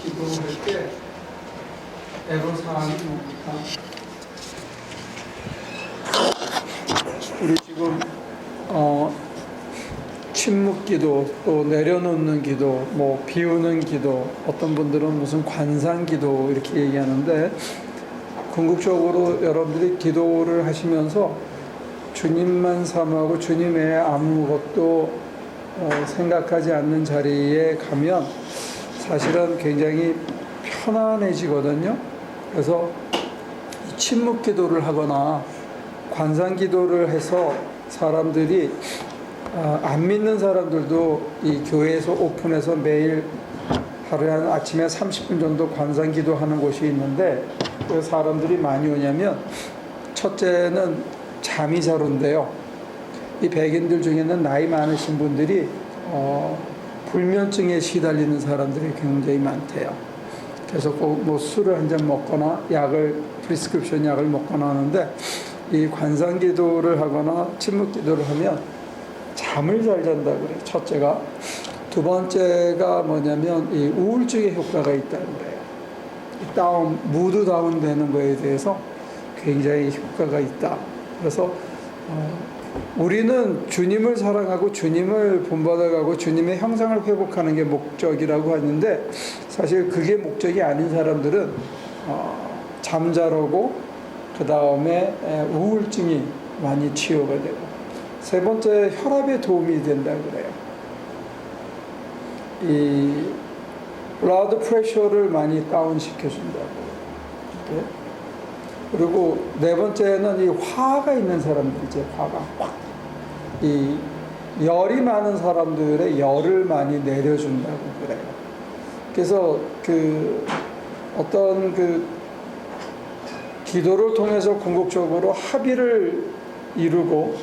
기도할 때 애로사항이 뭡니까? 우리 지금 침묵기도, 또 내려놓는 기도, 뭐 비우는 기도, 어떤 분들은 무슨 관상기도 이렇게 얘기하는데, 궁극적으로 여러분들이 기도를 하시면서 주님만 삼하고 주님 외에 아무것도 생각하지 않는 자리에 가면 사실은 굉장히 편안해지거든요. 그래서 침묵 기도를 하거나 관상 기도를 해서 사람들이 안 믿는 사람들도 이 교회에서 오픈해서 매일 하루에 한 아침에 30분 정도 관상 기도하는 곳이 있는데, 왜 사람들이 많이 오냐면 첫째는 잠이 잘 온대요. 이 백인들 중에는 나이 많으신 분들이 불면증에 시달리는 사람들이 굉장히 많대요. 그래서 꼭 뭐 술을 한 잔 먹거나 프리스크립션 약을 먹거나 하는데, 이 관상 기도를 하거나 침묵 기도를 하면 잠을 잘 잔다 그래요. 첫째가. 두 번째가 뭐냐면 이 우울증에 효과가 있다는 거예요. 무드 다운 되는 거에 대해서 굉장히 효과가 있다. 그래서 우리는 주님을 사랑하고 주님을 본받아가고 주님의 형상을 회복하는 게 목적이라고 하는데, 사실 그게 목적이 아닌 사람들은 잠자러고 그 다음에 우울증이 많이 치유가 되고, 세 번째 혈압에 도움이 된다 그래요. 이 블러드 프레셔를 많이 다운 시켜준다고. 네? 그리고 네 번째는 이 화가 있는 사람들이죠. 화가 이 열이 많은 사람들의 열을 많이 내려준다고 그래요. 그래서 어떤 기도를 통해서 궁극적으로 합의를 이루고,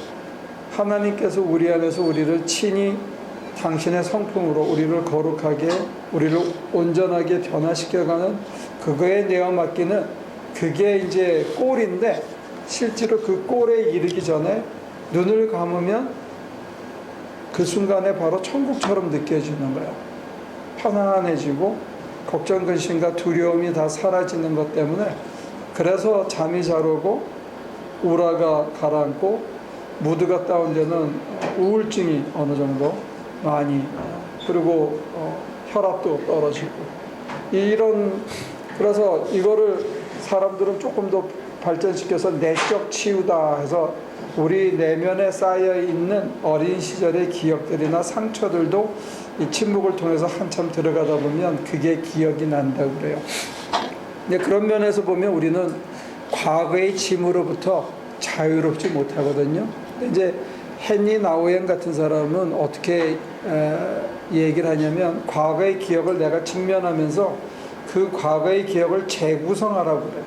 하나님께서 우리 안에서 우리를 친히 당신의 성품으로 우리를 거룩하게, 우리를 온전하게 변화시켜가는 그거에 내어 맡기는, 그게 이제 골인데, 실제로 그 골에 이르기 전에 눈을 감으면 그 순간에 바로 천국처럼 느껴지는 거예요. 편안해지고 걱정, 근심과 두려움이 다 사라지는 것 때문에, 그래서 잠이 잘 오고 우라가 가라앉고 무드가 다운되는 우울증이 어느 정도 많이, 그리고 혈압도 떨어지고, 그래서 이거를 사람들은 조금 더 발전시켜서 내적 치유다 해서 우리 내면에 쌓여 있는 어린 시절의 기억들이나 상처들도 이 침묵을 통해서 한참 들어가다 보면 그게 기억이 난다고 그래요. 근데 그런 면에서 보면 우리는 과거의 짐으로부터 자유롭지 못하거든요. 이제 헨리 나우엔 같은 사람은 어떻게 얘기를 하냐면, 과거의 기억을 내가 직면하면서 그 과거의 기억을 재구성하라고 그래요.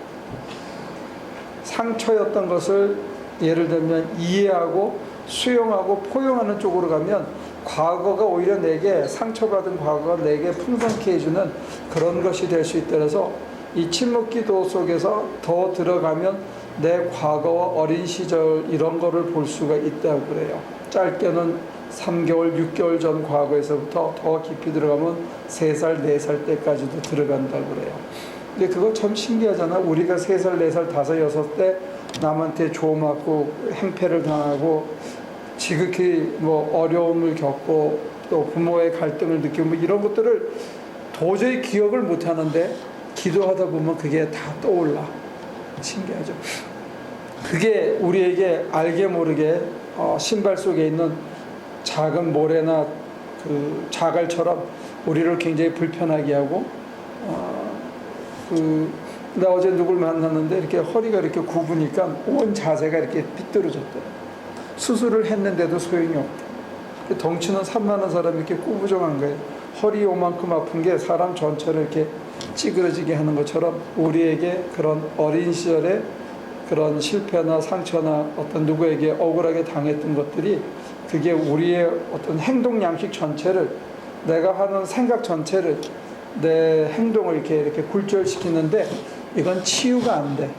상처였던 것을 예를 들면 이해하고 수용하고 포용하는 쪽으로 가면, 과거가 오히려 내게, 상처받은 과거가 내게 풍성케 해주는 그런 것이 될 수 있다. 그래서 이 침묵 기도 속에서 더 들어가면 내 과거와 어린 시절 이런 거를 볼 수가 있다고 그래요. 짧게는 3개월, 6개월 전 과거에서부터 더 깊이 들어가면 3살, 4살 때까지도 들어간다고 그래요. 근데 그거 참 신기하잖아. 우리가 3살, 4살, 5, 6 때 남한테 조맞고 행패를 당하고 지극히 뭐 어려움을 겪고 또 부모의 갈등을 느끼고 뭐 이런 것들을 도저히 기억을 못 하는데, 기도하다 보면 그게 다 떠올라. 신기하죠. 그게 우리에게 알게 모르게 신발 속에 있는 작은 모래나 그 자갈처럼 우리를 굉장히 불편하게 하고, 나 어제 누굴 만났는데 이렇게 허리가 이렇게 굽으니까 온 자세가 이렇게 삐뚤어졌대. 수술을 했는데도 소용이 없대. 덩치는 산만한 사람이 이렇게 꾸부정한 거예요. 허리 요만큼 아픈 게 사람 전체를 이렇게 찌그러지게 하는 것처럼, 우리에게 그런 어린 시절에 그런 실패나 상처나 어떤 누구에게 억울하게 당했던 것들이, 그게 우리의 어떤 행동 양식 전체를, 내가 하는 생각 전체를, 내 행동을 이렇게 굴절시키는데, 이건 치유가 안 돼.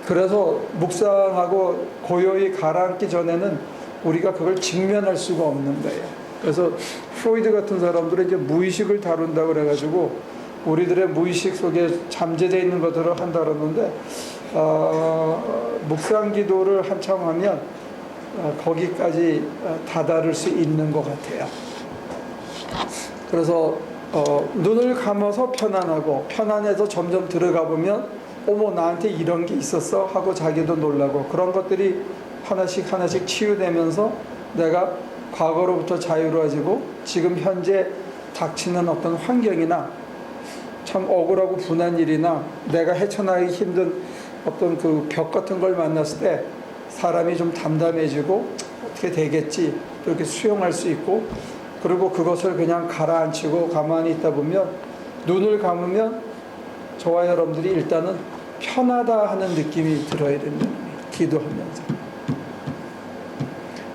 그래서 묵상하고 고요히 가라앉기 전에는 우리가 그걸 직면할 수가 없는 거예요. 그래서 프로이드 같은 사람들은 이제 무의식을 다룬다고 그래가지고 우리들의 무의식 속에 잠재되어 있는 것들을 한다 그러는데 묵상 기도를 한참 하면 거기까지 다다를 수 있는 것 같아요. 그래서 눈을 감아서 편안하고 편안해서 점점 들어가 보면 어머 나한테 이런 게 있었어 하고 자기도 놀라고 그런 것들이 하나씩 하나씩 치유되면서 내가 과거로부터 자유로워지고 지금 현재 닥치는 어떤 환경이나 참 억울하고 분한 일이나 내가 헤쳐나가기 힘든 어떤 그 벽 같은 걸 만났을 때 사람이 좀 담담해지고 어떻게 되겠지 이렇게 수용할 수 있고 그리고 그것을 그냥 가라앉히고 가만히 있다 보면 눈을 감으면 저와 여러분들이 일단은 편하다 하는 느낌이 들어야 된다는 거예요. 기도하면서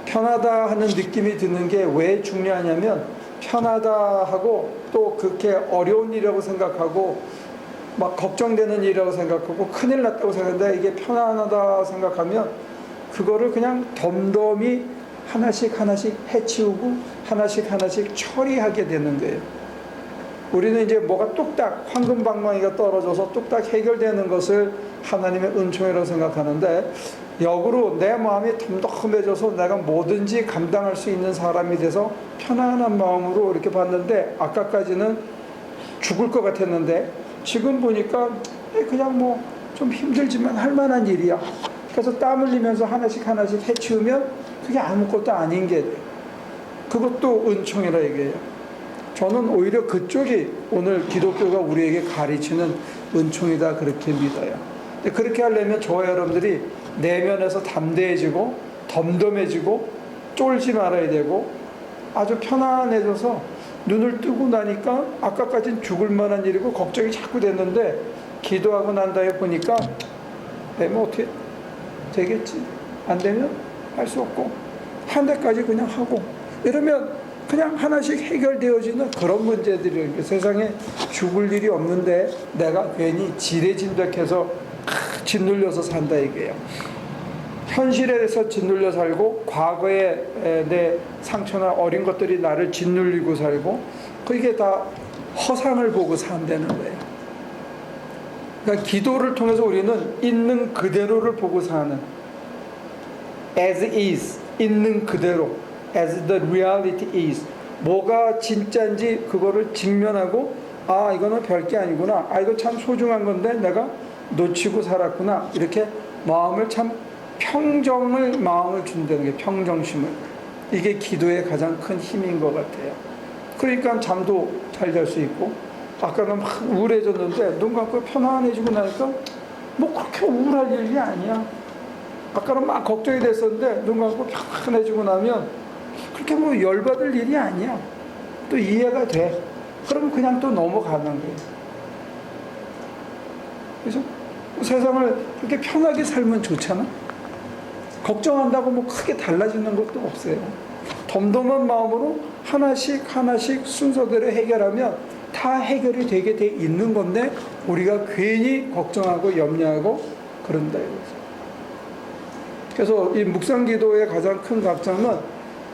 편하다 하는 느낌이 드는 게 왜 중요하냐면 편하다 하고 또 그렇게 어려운 일이라고 생각하고 막 걱정되는 일이라고 생각하고 큰일 났다고 생각하는데 이게 편안하다 생각하면 그거를 그냥 덤덤히 하나씩 하나씩 해치우고 하나씩 하나씩 처리하게 되는 거예요. 우리는 이제 뭐가 뚝딱 황금방망이가 떨어져서 뚝딱 해결되는 것을 하나님의 은총이라고 생각하는데 역으로 내 마음이 덤덤해져서 내가 뭐든지 감당할 수 있는 사람이 돼서 편안한 마음으로 이렇게 봤는데 아까까지는 죽을 것 같았는데 지금 보니까 그냥 뭐 좀 힘들지만 할 만한 일이야. 그래서 땀 흘리면서 하나씩 하나씩 해치우면 그게 아무것도 아닌 게 돼요. 그것도 은총이라 얘기해요. 저는 오히려 그쪽이 오늘 기독교가 우리에게 가르치는 은총이다 그렇게 믿어요. 근데 그렇게 하려면 저와 여러분들이 내면에서 담대해지고 덤덤해지고 쫄지 말아야 되고 아주 편안해져서 눈을 뜨고 나니까 아까까진 죽을 만한 일이고 걱정이 자꾸 됐는데 기도하고 난 다음에 보니까 뭐 어떻게 되겠지 안 되면 할 수 없고 한 대까지 그냥 하고 이러면 그냥 하나씩 해결되어지는 그런 문제들이 세상에 죽을 일이 없는데 내가 괜히 지레짐작해서 짓눌려서 산다 이게요. 현실에서 짓눌려 살고 과거에 내 상처나 어린 것들이 나를 짓눌리고 살고 그게 다 허상을 보고 산다는 거예요. 그러니까 기도를 통해서 우리는 있는 그대로를 보고 사는 as is 있는 그대로 as the reality is 뭐가 진짜인지 그거를 직면하고 아 이거는 별게 아니구나 아 이거 참 소중한 건데 내가 놓치고 살았구나 이렇게 마음을 참 평정을 마음을 준다는 게 평정심을 이게 기도의 가장 큰 힘인 것 같아요. 그러니까 잠도 잘 잘 수 있고 아까는 막 우울해졌는데 눈 감고 편안해지고 나니까 뭐 그렇게 우울할 일이 아니야. 아까는 막 걱정이 됐었는데 눈 감고 편안해지고 나면 그렇게 뭐 열받을 일이 아니야. 또 이해가 돼. 그러면 그냥 또 넘어가는 거예요. 그래서 세상을 그렇게 편하게 살면 좋잖아. 걱정한다고 뭐 크게 달라지는 것도 없어요. 덤덤한 마음으로 하나씩 하나씩 순서대로 해결하면 다 해결이 되게 돼 있는 건데 우리가 괜히 걱정하고 염려하고 그런다 이거죠. 그래서 이 묵상기도의 가장 큰 강점은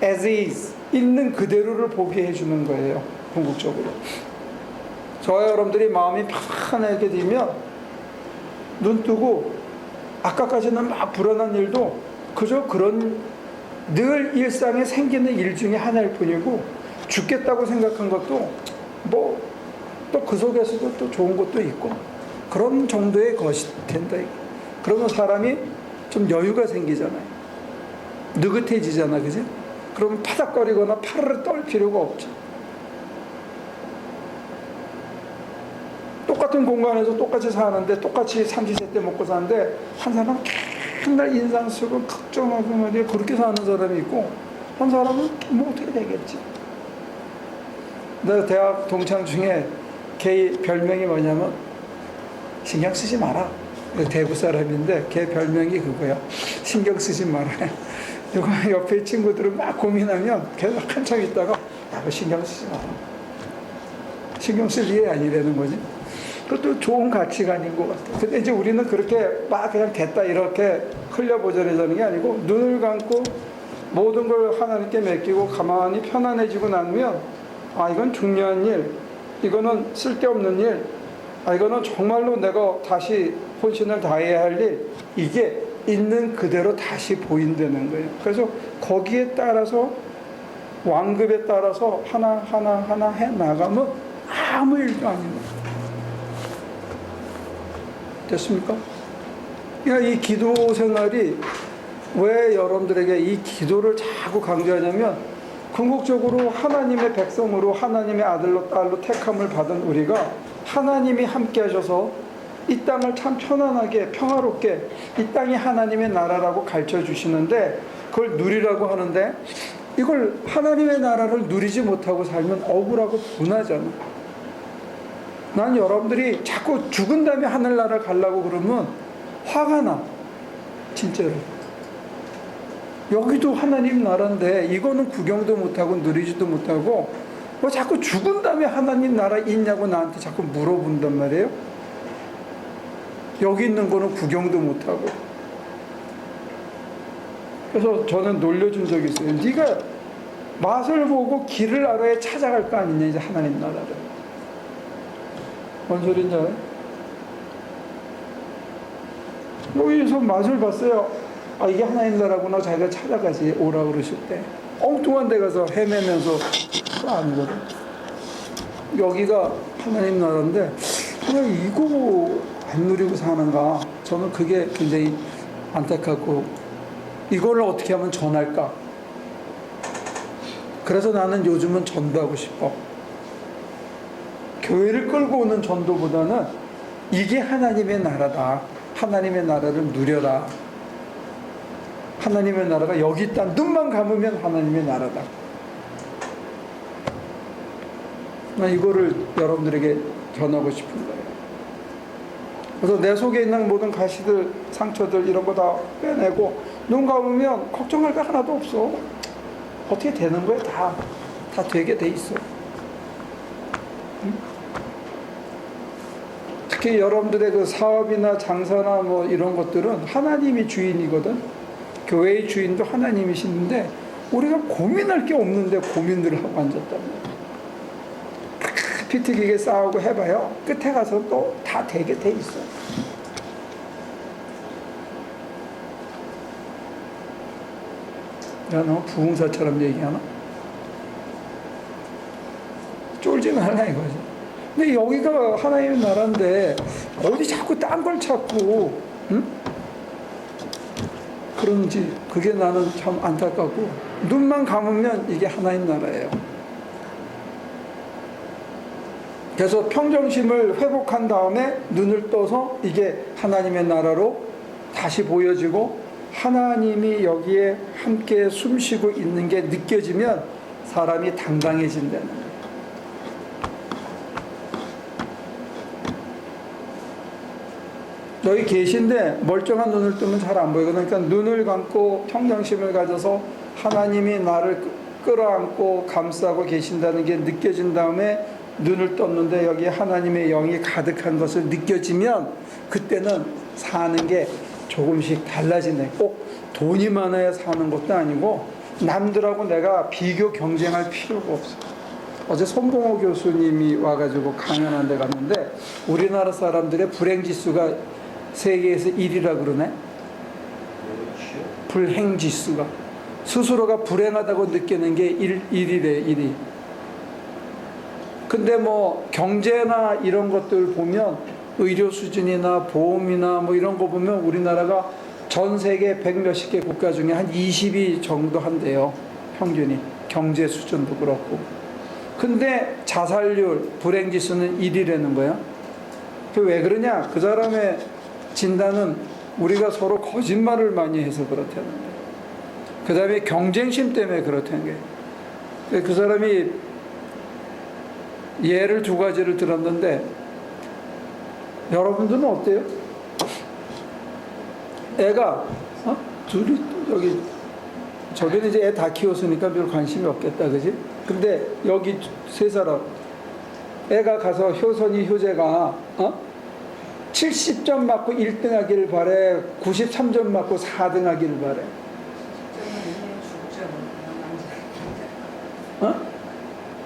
as is 있는 그대로를 보게 해주는 거예요. 궁극적으로 저와 여러분들이 마음이 편하게 되면 눈 뜨고 아까까지는 막 불안한 일도 그저 그런 늘 일상에 생기는 일 중에 하나일 뿐이고 죽겠다고 생각한 것도 뭐 또 그 속에서도 또 좋은 것도 있고 그런 정도의 것이 된다. 그러면 사람이 좀 여유가 생기잖아요. 느긋해지잖아, 그지? 그러면 파닥거리거나 파르르 떨 필요가 없죠. 똑같은 공간에서 똑같이 사는데 똑같이 삼시세끼 먹고 사는데 한 사람은 맨날 인상 쓰고 걱정하고 말이야 그렇게 사는 사람이 있고 한 사람은 뭐 어떻게 되겠지. 내가 대학 동창 중에 걔 별명이 뭐냐면 신경 쓰지 마라. 대구 사람인데 걔 별명이 그거야. 신경 쓰지 마라. 이거 옆에 친구들은 막 고민하면 계속 한참 있다가 야, 그 신경 쓰지 마라. 신경 쓸 일이 아니라는 거지. 그것도 좋은 가치관인 것 같아. 근데 이제 우리는 그렇게 막 그냥 됐다 이렇게 흘려보자려는 게 아니고 눈을 감고 모든 걸 하나님께 맡기고 가만히 편안해지고 나면 아, 이건 중요한 일, 이거는 쓸데없는 일, 아, 이거는 정말로 내가 다시 혼신을 다해야 할 일, 이게 있는 그대로 다시 보인다는 거예요. 그래서 거기에 따라서 완급에 따라서 하나 해 나가면 아무 일도 아닙니다. 됐습니까? 그러니까 이 기도 생활이 왜 여러분들에게 이 기도를 자꾸 강조하냐면, 궁극적으로 하나님의 백성으로 하나님의 아들로 딸로 택함을 받은 우리가 하나님이 함께 하셔서 이 땅을 참 편안하게 평화롭게, 이 땅이 하나님의 나라라고 가르쳐 주시는데, 그걸 누리라고 하는데, 이걸 하나님의 나라를 누리지 못하고 살면 억울하고 분하잖아. 난 여러분들이 자꾸 죽은 다음에 하늘나라 가려고 그러면 화가 나. 진짜로. 여기도 하나님 나라인데 이거는 구경도 못하고 누리지도 못하고 뭐 자꾸 죽은 다음에 하나님 나라 있냐고 나한테 자꾸 물어본단 말이에요. 여기 있는 거는 구경도 못하고. 그래서 저는 놀려준 적이 있어요. 네가 맛을 보고 길을 알아야 찾아갈 거 아니냐, 이제 하나님 나라를. 뭔 소린지 알아요? 여기서 맛을 봤어요. 아, 이게 하나님 나라구나. 자기가 찾아가지, 오라 그러실 때. 엉뚱한 데 가서 헤매면서 그거 아니거든. 여기가 하나님 나라인데 왜 이거 안 누리고 사는가? 저는 그게 굉장히 안타깝고, 이걸 어떻게 하면 전할까? 그래서 나는 요즘은 전도하고 싶어. 교회를 끌고 오는 전도보다는 이게 하나님의 나라다. 하나님의 나라를 누려라. 하나님의 나라가 여기 있다. 눈만 감으면 하나님의 나라다. 난 이거를 여러분들에게 전하고 싶은 거예요. 그래서 내 속에 있는 모든 가시들, 상처들 이런 거 다 빼내고 눈 감으면 걱정할 거 하나도 없어. 어떻게 되는 거야? 다 되게 돼 있어. 응? 특히 여러분들의 그 사업이나 장사나 뭐 이런 것들은 하나님이 주인이거든. 교회의 주인도 하나님이시는데 우리가 고민할 게 없는데 고민들을 하고 앉았단 말이야. 피튀기게 싸우고 해봐요. 끝에 가서 또 다 되게 돼 있어. 야, 너 부흥사처럼 얘기하나? 쫄지 말라 이거지. 근데 여기가 하나님의 나라인데 어디 자꾸 딴 걸 찾고, 응? 그런지 그게 나는 참 안타깝고, 눈만 감으면 이게 하나님 나라예요. 그래서 평정심을 회복한 다음에 눈을 떠서 이게 하나님의 나라로 다시 보여지고, 하나님이 여기에 함께 숨쉬고 있는 게 느껴지면 사람이 당당해진다는 거예요. 여기 계신데 멀쩡한 눈을 뜨면 잘 안 보이거든요. 그러니까 눈을 감고 평정심을 가져서 하나님이 나를 끌어안고 감싸고 계신다는 게 느껴진 다음에 눈을 떴는데 여기 하나님의 영이 가득한 것을 느껴지면 그때는 사는 게 조금씩 달라지네. 꼭 돈이 많아야 사는 것도 아니고 남들하고 내가 비교 경쟁할 필요가 없어. 어제 손봉호 교수님이 와가지고 강연한 데 갔는데 우리나라 사람들의 불행지수가 세계에서 1위라 그러네. 불행지수가. 스스로가 불행하다고 느끼는 게 1위래, 1위. 근데 뭐 경제나 이런 것들 보면 의료 수준이나 보험이나 뭐 이런 거 보면 우리나라가 전 세계 100몇십 개 국가 중에 한 20위 정도 한대요. 평균이. 경제 수준도 그렇고. 근데 자살률, 불행지수는 1위라는 거야. 왜 그러냐? 그 사람의 진단은 우리가 서로 거짓말을 많이 해서 그렇다는 거예요. 그 다음에 경쟁심 때문에 그렇다는 거예요. 그 사람이 예를 두 가지를 들었는데, 여러분들은 어때요? 애가 둘이 여기 저기는 이제 애 다 키웠으니까 별 관심이 없겠다, 그지? 근데 여기 세 사람 애가 가서 효선이 효재가 70점 맞고 1등 하기를 바래, 93점 맞고 4등 하기를 바래.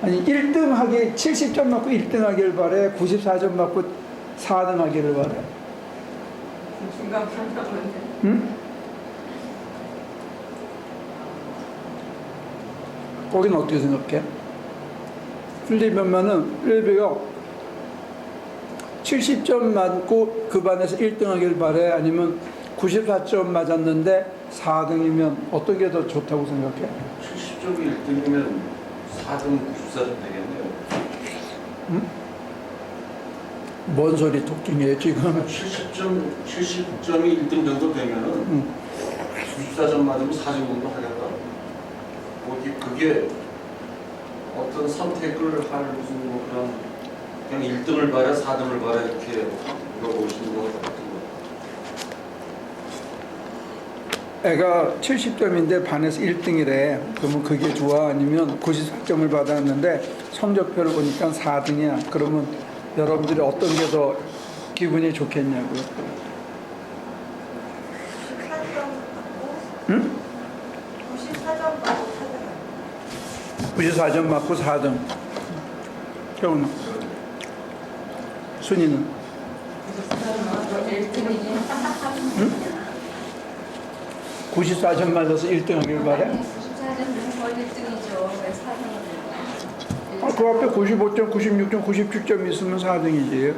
아니 1등 하기 70점 맞고 1등 하기를 바래, 94점 맞고 4등 하기를 바래. 중간 편차인데. 응? 거기는 어떻게 생각해? 필리핀만은 필리핀가 70점 맞고 그 반에서 1등 하길 바래, 아니면 94점 맞았는데 4등이면 어떤 게 더 좋다고 생각해? 70점이 1등이면 4등 94점 되겠네요. 응? 뭔 소리 독중이에요 지금? 70점이 1등 정도 되면은 응. 94점 맞으면 4등 정도 하겠다. 뭐 그게 어떤 선택을 할 무슨 뭐 그냥 1등을 봐라 4등을 봐라 이렇게 물어보시는 것 같은 거. 애가 70점인데 반에서 1등이래. 그러면 그게 좋아? 아니면 94점을 받았는데 성적표를 보니까 4등이야. 그러면 여러분들이 어떤 게 더 기분이 좋겠냐고요? 94점 받고, 응? 94점 받고 4등. 94점 맞고 4등. 경우는? 순이는? 1등이니. 94점 맞아서 1등 하길 바래? 94점은 거의 1등이죠. 왜 4등을? 아, 그 앞에 95점, 96점, 97점 있으면 4등이지.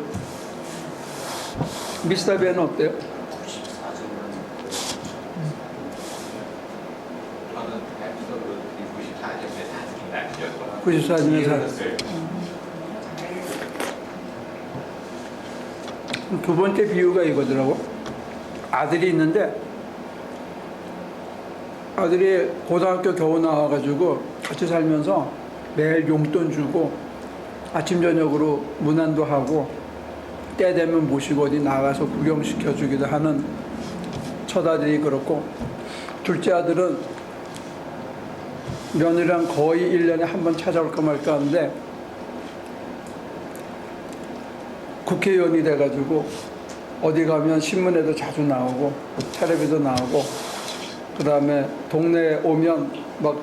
미스터비는 어때요? 94점은 저는 에피소드 94점에 4등이 났죠. 94점에 4등. 두 번째 비유가 이거더라고. 아들이 있는데 아들이 고등학교 겨우 나와가지고 같이 살면서 매일 용돈 주고 아침 저녁으로 문안도 하고 때 되면 모시고 어디 나가서 구경시켜주기도 하는 첫아들이 그렇고, 둘째 아들은 며느리랑 거의 1년에 한 번 찾아올까 말까 하는데 국회의원이 돼가지고 어디 가면 신문에도 자주 나오고 텔레비도 나오고, 그 다음에 동네에 오면 막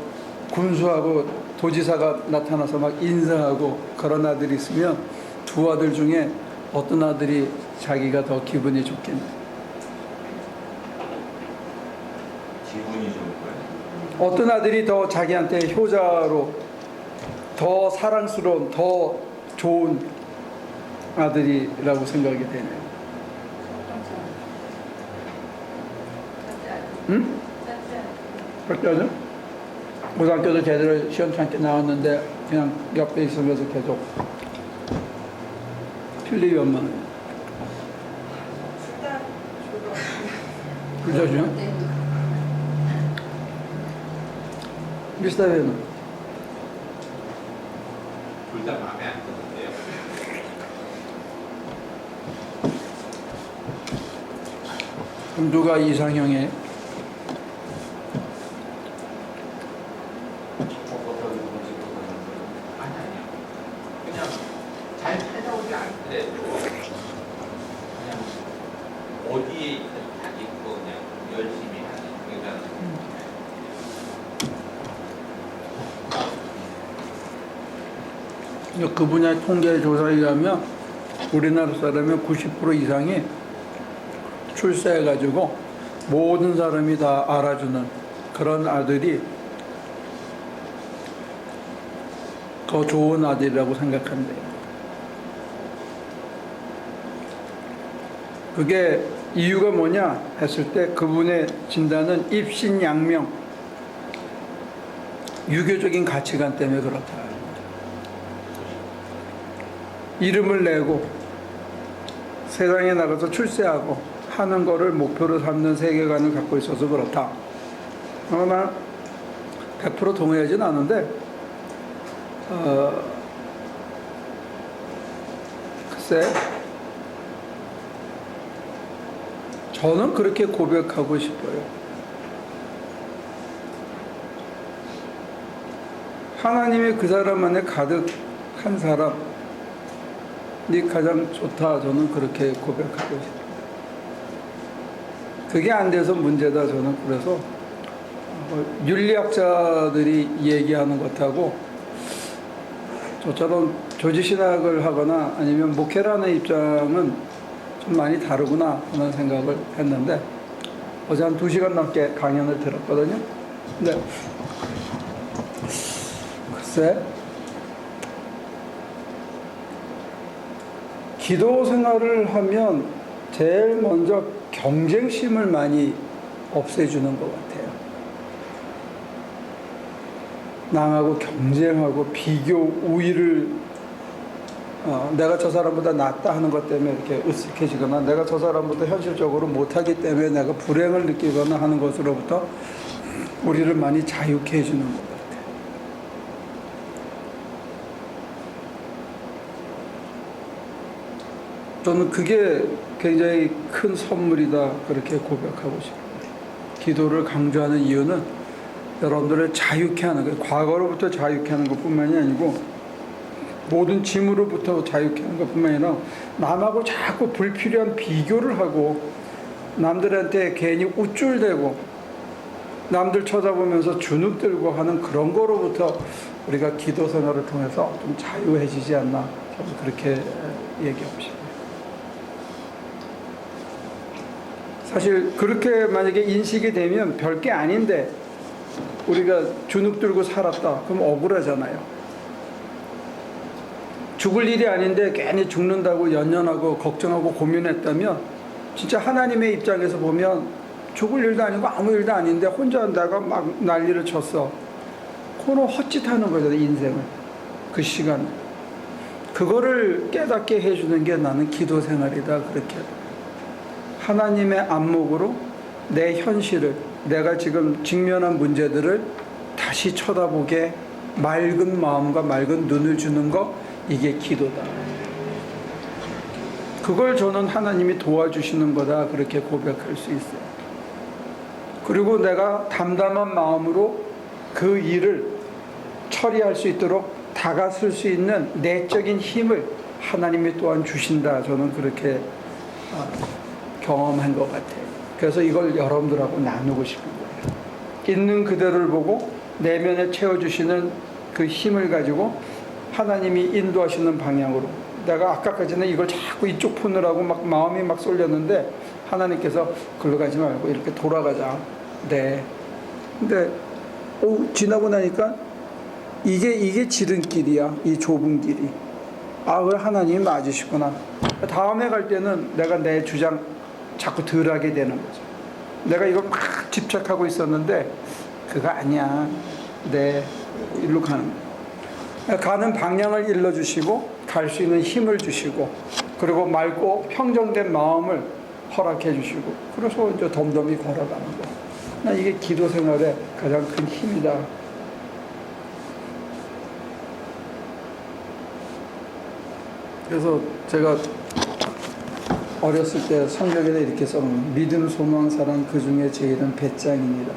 군수하고 도지사가 나타나서 막 인사하고 그런 아들이 있으면 두 아들 중에 어떤 아들이 자기가 더 기분이 좋겠냐? 기분이 좋은 거예요. 어떤 아들이 더 자기한테 효자로 더 사랑스러운 더 좋은 아들이라고 생각이 되네요. 응? 그렇게 하죠? 고등학교도 제대로 시험치 때 나왔는데 그냥 옆에 있으면서 계속 필립이 엄마는 불자주요? 미스터베는 둘 다 마음에 안 드는데요. 그럼 누가 이상형이에요? 아니 아니요. 그냥 잘 찾아오지 않더라도 그냥 어디에 있든 자기 거 그냥 열심히 하는. 그러니까 그 분야 통계 조사에 의하면 우리나라 사람의 90% 이상이 출세해가지고 모든 사람이 다 알아주는 그런 아들이 더 좋은 아들이라고 생각한대요. 그게 이유가 뭐냐 했을 때 그분의 진단은 입신양명, 유교적인 가치관 때문에 그렇다. 이름을 내고 세상에 나가서 출세하고 하는 거를 목표로 삼는 세계관을 갖고 있어서 그렇다. 난 100% 동의하진 않은데 글쎄 저는 그렇게 고백하고 싶어요. 하나님이 그 사람 안에 가득한 사람이 가장 좋다. 저는 그렇게 고백하고 싶어요. 그게 안 돼서 문제다. 저는 그래서 윤리학자들이 얘기하는 것하고 저처럼 조지신학을 하거나 아니면 목회라는 입장은 좀 많이 다르구나 하는 생각을 했는데 어제 한 2시간 넘게 강연을 들었거든요. 근데 글쎄 기도 생활을 하면 제일 먼저 경쟁심을 많이 없애주는 것 같아요. 남하고 경쟁하고 비교, 우위를 내가 저 사람보다 낫다 하는 것 때문에 이렇게 으쓱해지거나 내가 저 사람보다 현실적으로 못하기 때문에 내가 불행을 느끼거나 하는 것으로부터 우리를 많이 자유케 해주는 것 같아요. 저는 그게 굉장히 큰 선물이다 그렇게 고백하고 싶어요. 기도를 강조하는 이유는 여러분들을 자유케 하는 거예요. 과거로부터 자유케 하는 것뿐만이 아니고 모든 짐으로부터 자유케 하는 것뿐만 아니라 남하고 자꾸 불필요한 비교를 하고 남들한테 괜히 우쭐대고 남들 쳐다보면서 주눅들고 하는 그런 거로부터 우리가 기도 생활을 통해서 좀 자유해지지 않나 저는 그렇게 얘기하고 싶어요. 사실 그렇게 만약에 인식이 되면 별게 아닌데 우리가 주눅 들고 살았다 그럼 억울하잖아요. 죽을 일이 아닌데 괜히 죽는다고 연연하고 걱정하고 고민했다면 진짜 하나님의 입장에서 보면 죽을 일도 아니고 아무 일도 아닌데 혼자 내가 막 난리를 쳤어. 그거는 헛짓하는 거잖아요. 인생을. 그 시간 그거를 깨닫게 해주는 게 나는 기도 생활이다 그렇게 하나님의 안목으로 내 현실을 내가 지금 직면한 문제들을 다시 쳐다보게 맑은 마음과 맑은 눈을 주는 거 이게 기도다. 그걸 저는 하나님이 도와주시는 거다 그렇게 고백할 수 있어요. 그리고 내가 담담한 마음으로 그 일을 처리할 수 있도록 다가설 수 있는 내적인 힘을 하나님이 또한 주신다. 저는 그렇게 경험한 것 같아요. 그래서 이걸 여러분들하고 나누고 싶은 거예요. 있는 그대로를 보고 내면에 채워주시는 그 힘을 가지고 하나님이 인도하시는 방향으로 내가 아까까지는 이걸 자꾸 이쪽 푸느라고 막 마음이 막 쏠렸는데 하나님께서 글로 가지 말고 이렇게 돌아가자. 네. 근데 지나고 나니까 이게 지름길이야. 이 좁은 길이. 그걸 하나님이 맞으시구나. 다음에 갈 때는 내가 내 주장 자꾸 덜하게 되는 거죠. 내가 이걸 막 집착하고 있었는데 그거 아니야. 네. 일로 가는 거야. 가는 방향을 일러주시고 갈 수 있는 힘을 주시고 그리고 맑고 평정된 마음을 허락해 주시고 그래서 이제 덤덤히 걸어가는 거야. 나 이게 기도 생활의 가장 큰 힘이다. 그래서 제가 어렸을 때 성경에다 이렇게 써놓은 믿음, 소망, 사랑 그 중에 제일은 배짱이니라.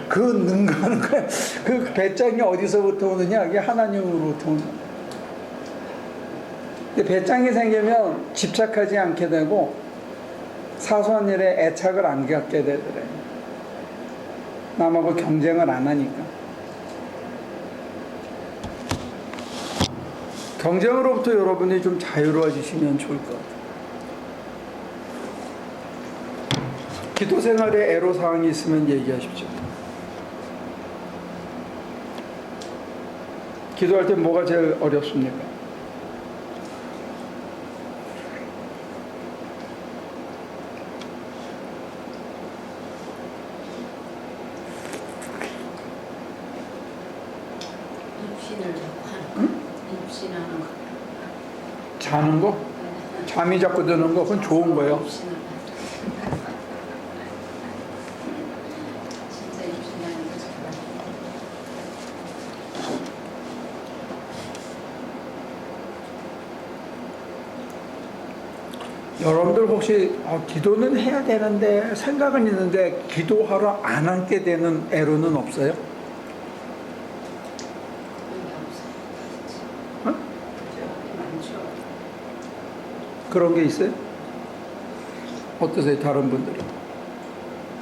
그 능가하는 거야. 그 배짱이 어디서부터 오느냐? 이게 하나님으로부터 오는 거야. 근데 배짱이 생기면 집착하지 않게 되고 사소한 일에 애착을 안 갖게 되더래. 남하고 경쟁을 안 하니까. 경쟁으로부터 여러분이 좀 자유로워지시면 좋을 것 같아요. 기도 생활에 애로사항이 있으면 얘기하십시오. 기도할 때 뭐가 제일 어렵습니까? 입신을 자꾸 하는 거. 입신하는 거. 자는 거? 잠이 자꾸 드는 거? 그건 좋은 거예요. 입신을 진짜 입신하는 거 정말. 여러분들 혹시 기도는 해야 되는데 생각은 있는데 기도하러 안 앉게 되는 애로는 없어요? 어? 많죠. 그런 게 있어요? 어떠세요? 다른 분들은?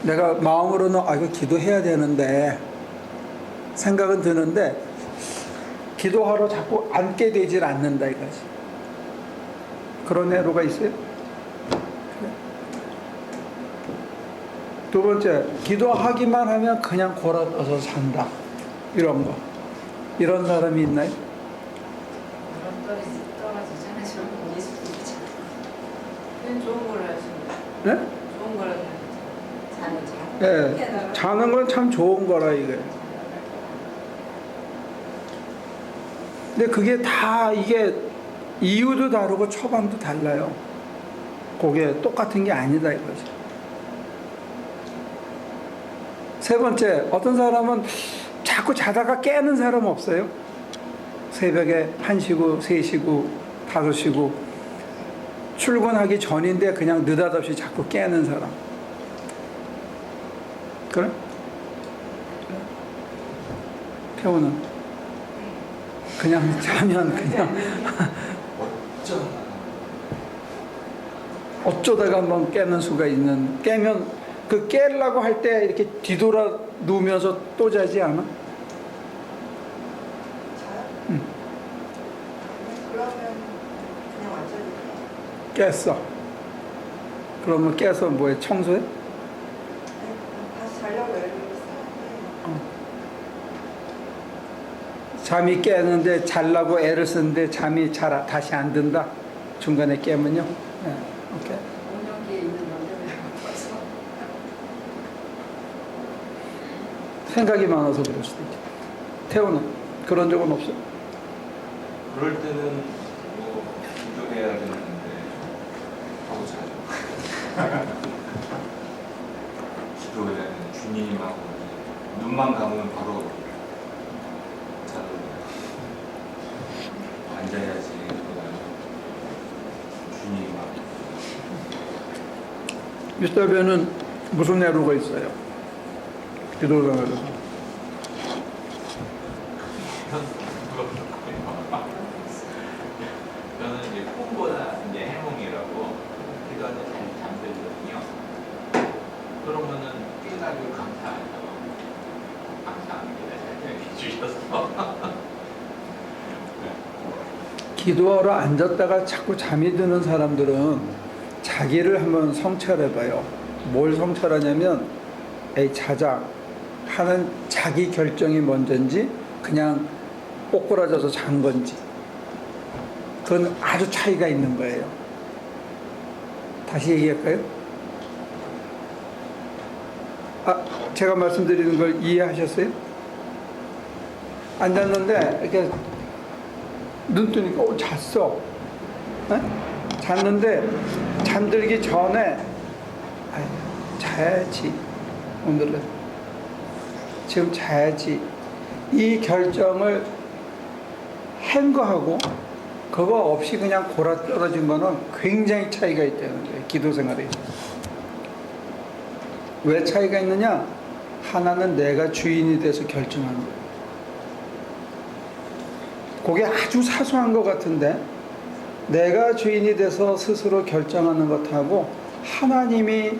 내가 마음으로는 이거 기도해야 되는데 생각은 드는데 기도하러 자꾸 앉게 되질 않는다 이거지. 그런 애로가 있어요? 두 번째, 기도하기만 하면 그냥 골아떠서 산다. 이런 거. 이런 사람이 있나요? 그런 떨어지잖아요. 저는 예수님이잖아요. 그건 좋은 걸 하시는 네? 좋은 걸 하시는 자는 네. 자는 건 참 좋은 거라 이게. 근데 그게 다 이게 이유도 다르고 처방도 달라요. 그게 똑같은 게 아니다 이거지. 세 번째, 어떤 사람은 자꾸 자다가 깨는 사람 없어요? 새벽에 1시고 3시고 5시고 출근하기 전인데 그냥 느닷없이 자꾸 깨는 사람. 그래? 태우는 그냥 자면 그냥 어쩌다가 한번 깨는 수가 있는. 깨면 그 깨려고 할 때 이렇게 뒤돌아 누우면서 또 자지 않아? 자요? 그러면 그냥 완전히 깼어. 그러면 깨서 뭐해? 청소해? 다시 자려고 애를 쓰는데 잠이 깨는데 자려고 애를 쓰는데 잠이 다시 안 든다. 중간에 깨면요. 네. 오케이. 운영기에 있는 남자를 바꿔서 생각이 많아서 그럴 수도 있죠. 태우는 그런 적은 없어? 그럴 때는 뭐 기도해야겠는데 하고 자죠. 기도해야 주님하고 눈만 감으면 바로 자거든요. 앉아야지 주님하고. 미스터변은 무슨 애로가 있어요? 기도생활에서. 저는 이제 꿈보다 이제 해몽이라고 기도할 때 잘 잠들거든요. 그러면은 깨가지고 감사하죠. 감사합니다. 잘 해주셔서. 기도하러 앉았다가 자꾸 잠이 드는 사람들은 자기를 한번 성찰해봐요. 뭘 성찰하냐면 에이 자자 하는 자기 결정이 먼저인지 그냥 꼬꾸라져서 잔 건지 그건 아주 차이가 있는 거예요. 다시 얘기할까요? 제가 말씀드리는 걸 이해하셨어요? 앉았는데 이렇게 눈 뜨니까 잤어. 네? 잤는데 잠들기 전에 자야지. 오늘은 지금 자야지. 이 결정을 한 거하고 그거 없이 그냥 골아 떨어진 거는 굉장히 차이가 있다는 거예요. 기도 생활에. 왜 차이가 있느냐? 하나는 내가 주인이 돼서 결정한 거예요. 그게 아주 사소한 것 같은데 내가 주인이 돼서 스스로 결정하는 것하고 하나님이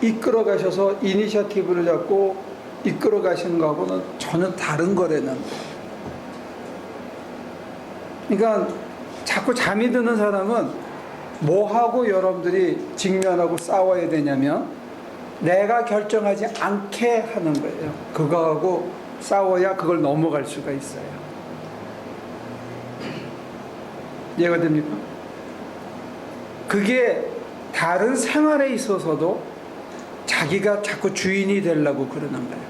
이끌어 가셔서 이니셔티브를 잡고 이끌어 가시는 거하고는 전혀 다른 거라는 거예요. 그러니까 자꾸 잠이 드는 사람은 뭐하고 여러분들이 직면하고 싸워야 되냐면 내가 결정하지 않게 하는 거예요. 그거하고 싸워야 그걸 넘어갈 수가 있어요. 이해가 됩니까? 그게 다른 생활에 있어서도 자기가 자꾸 주인이 되려고 그러는 거예요.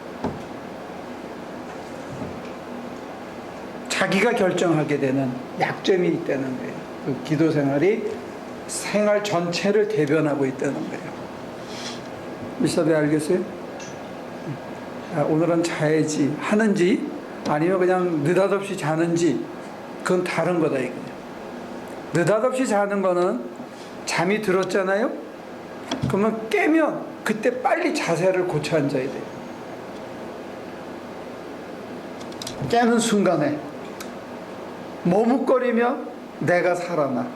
자기가 결정하게 되는 약점이 있다는 거예요. 그 기도 생활이 생활 전체를 대변하고 있다는 거예요. 미스터베 알겠어요? 오늘은 자야지 하는지 아니면 그냥 느닷없이 자는지 그건 다른 거다 이거예요. 느닷없이 자는 거는 잠이 들었잖아요? 그러면 깨면 그때 빨리 자세를 고쳐 앉아야 돼요. 깨는 순간에 머뭇거리면 내가 살아나.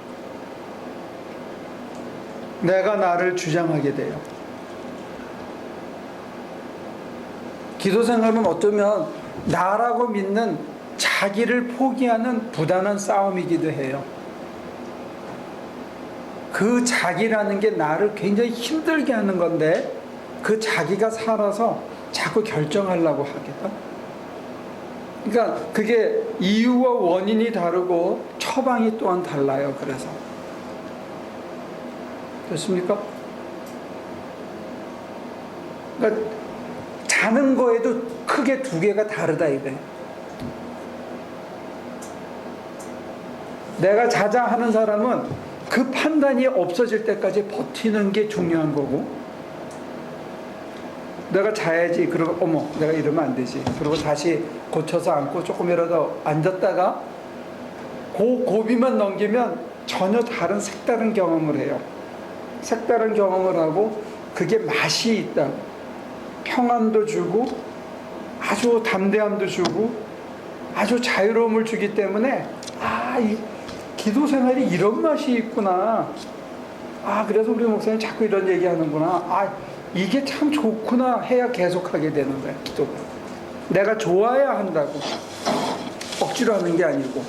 내가 나를 주장하게 돼요. 기도 생활은 어쩌면 나라고 믿는 자기를 포기하는 부단한 싸움이기도 해요. 그 자기라는 게 나를 굉장히 힘들게 하는 건데 그 자기가 살아서 자꾸 결정하려고 하거든. 그러니까 그게 이유와 원인이 다르고 처방이 또한 달라요. 그래서 됐습니까? 그러니까 자는 거에도 크게 두 개가 다르다 이거예요. 내가 자자 하는 사람은 그 판단이 없어질 때까지 버티는 게 중요한 거고, 내가 자야지 그러고 어머 내가 이러면 안 되지 그러고 다시 고쳐서 앉고 조금이라도 앉았다가 그 고비만 넘기면 전혀 다른 색다른 경험을 해요. 색다른 경험을 하고 그게 맛이 있다고, 평안도 주고 아주 담대함도 주고 아주 자유로움을 주기 때문에 이 기도 생활이 이런 맛이 있구나. 그래서 우리 목사님 자꾸 이런 얘기 하는구나. 이게 참 좋구나 해야 계속하게 되는 거야. 기도가 내가 좋아야 한다고 억지로 하는 게 아니고.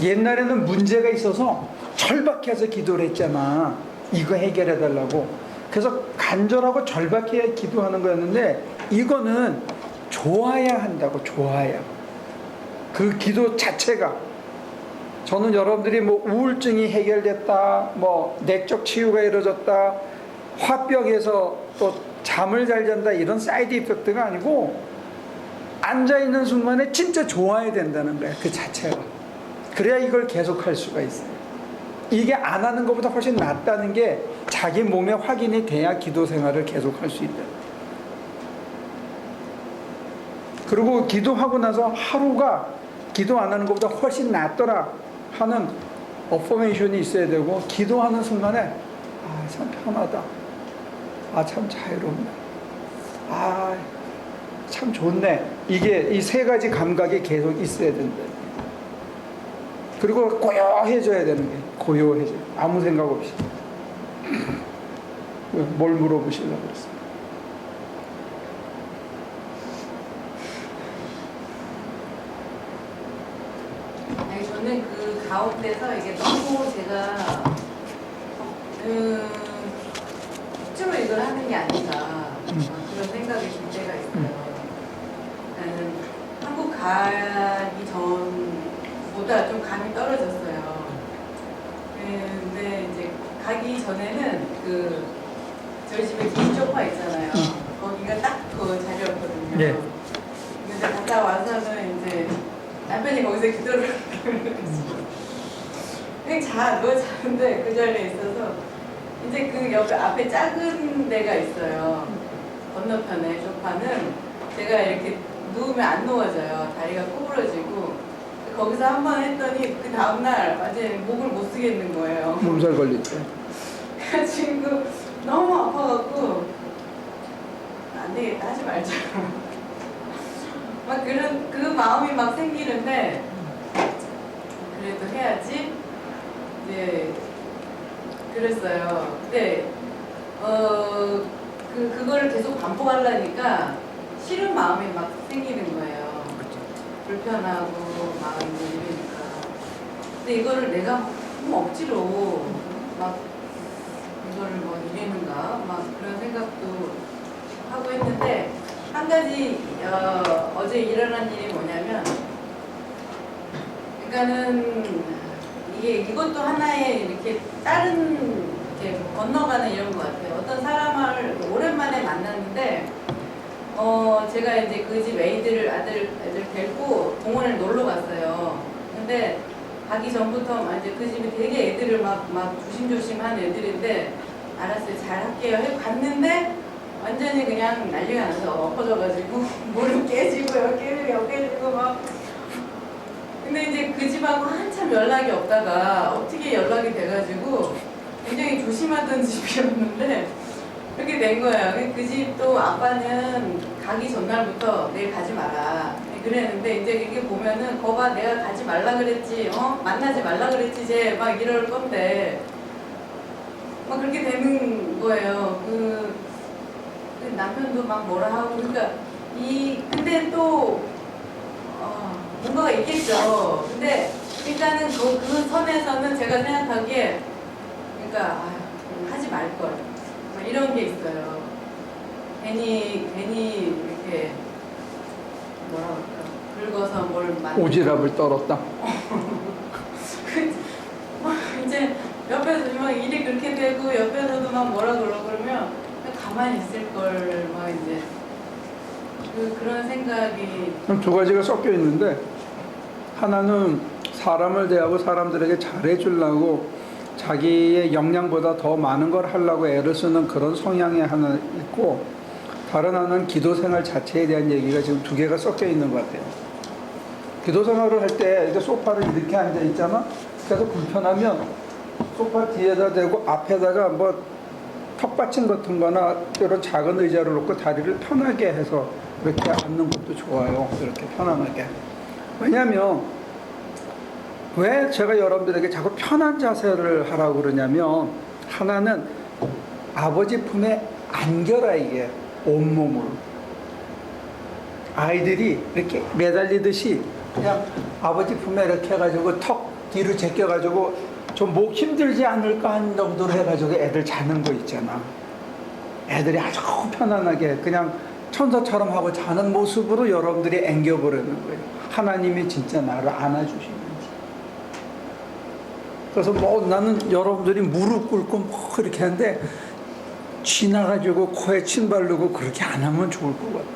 옛날에는 문제가 있어서 절박해서 기도를 했잖아. 이거 해결해 달라고. 그래서 간절하고 절박해야 기도하는 거였는데 이거는 좋아야 한다고. 좋아야. 그 기도 자체가. 저는 여러분들이 뭐 우울증이 해결됐다, 뭐 내적 치유가 이루어졌다, 화병에서 또 잠을 잘 잔다 이런 사이드 이펙트가 아니고 앉아있는 순간에 진짜 좋아야 된다는 거야. 그 자체가. 그래야 이걸 계속할 수가 있어요. 이게 안 하는 것보다 훨씬 낫다는 게 자기 몸에 확인이 돼야 기도 생활을 계속할 수 있다. 그리고 기도하고 나서 하루가 기도 안 하는 것보다 훨씬 낫더라 하는 어포메이션이 있어야 되고, 기도하는 순간에 참 편하다, 참 자유롭네, 참 좋네, 이게 이 세 가지 감각이 계속 있어야 된다. 그리고 고요해져야 되는 게, 고요해져. 아무 생각 없이. 뭘 물어보시려고 그랬어요? 저는 그 가운데서 이게 너무 제가 특정을 이걸 하는 게 아닌가 그런 생각이 들 때가 있어요. 나는 한국 가기 전보다 좀 감이 떨어졌어요. 근데 이제 가기 전에는 저희 집에 긴 소파 있잖아요. 거기가 딱 그 자리였거든요. 예. 근데 갔다 와서는 이제 남편이 거기서 기도를 그냥 누워 자는데 그 자리에 있어서 이제 그 옆에 앞에 작은 데가 있어요. 건너편에 소파는 제가 이렇게 누우면 안 누워져요. 다리가 구부러지고. 거기서 한 번 했더니 그 다음날 완전히 목을 못 쓰겠는 거예요. 몸살 걸릴 때. 그래가지고 너무 아파갖고 안 되겠다 하지 말자. 막 그 마음이 막 생기는데 그래도 해야지. 이제 그랬어요. 근데 그거를 계속 반복하려니까 싫은 마음이 막 생기는 거예요. 불편하고 막 이러니까. 근데 이거를 내가 너무 억지로 막 이거를 뭐 이러는가 막 그런 생각도 하고 했는데, 한 가지 어제 일어난 일이 뭐냐면, 그러니까는 이것도 하나의 이렇게 다른 이렇게 건너가는 이런 것 같아요. 어떤 사람을 오랜만에 만났는데 제가 이제 그 집 애들 데리고 공원에 놀러 갔어요. 근데 가기 전부터 이제 그 집이 되게 애들을 막 조심조심한 애들인데, 알았어요, 잘 할게요 해서 갔는데 완전히 그냥 난리가 나서 엎어져가지고 무릎 깨지고 여기 깨지고 막. 근데 이제 그 집하고 한참 연락이 없다가 어떻게 연락이 돼가지고 굉장히 조심하던 집이었는데 그렇게 된 거예요. 그 집도 아빠는 가기 전날부터 내일 가지 마라 그랬는데, 이제 이게 보면은 거봐 내가 가지 말라 그랬지, 만나지 말라 그랬지, 이제 막 이럴 건데 막 그렇게 되는 거예요. 그 남편도 막 뭐라 하고. 그러니까 근데 또 뭔가가 있겠죠. 근데 일단은 그 선에서는 제가 생각하기에 그러니까 하지 말 걸. 이런 게 있어요. 괜히 이렇게 뭐라 그럴까 긁어서 뭘 오지랖을 떨었다. 이제 옆에서 막 일이 그렇게 되고 옆에서도 막 뭐라 그러면 가만히 있을 걸 막 이제 그런 생각이. 그럼 두 가지가 섞여 있는데 하나는 사람을 대하고 사람들에게 잘해주려고 자기의 역량보다 더 많은 걸 하려고 애를 쓰는 그런 성향이 하나 있고, 다른 하나는 기도 생활 자체에 대한 얘기가 지금 두 개가 섞여 있는 것 같아요. 기도 생활을 할 때 이렇게 소파를 이렇게 앉아 있잖아. 그래서 불편하면 소파 뒤에다 대고 앞에다가 뭐 턱받침 같은 거나 이런 작은 의자를 놓고 다리를 편하게 해서 이렇게 앉는 것도 좋아요. 이렇게 편안하게. 왜냐하면 왜 제가 여러분들에게 자꾸 편한 자세를 하라고 그러냐면, 하나는 아버지 품에 안겨라, 이게 온몸으로. 아이들이 이렇게 매달리듯이 그냥 아버지 품에 이렇게 해가지고 턱 뒤로 제껴가지고 좀 목 힘들지 않을까 한 정도로 해가지고 애들 자는 거 있잖아. 애들이 아주 편안하게 그냥 천사처럼 하고 자는 모습으로 여러분들이 앵겨보려는 거예요. 하나님이 진짜 나를 안아주시는지. 그래서 뭐 나는 여러분들이 무릎 꿇고 뭐 이렇게 하는데 지나가지고 코에 침 바르고 그렇게 안 하면 좋을 것 같아.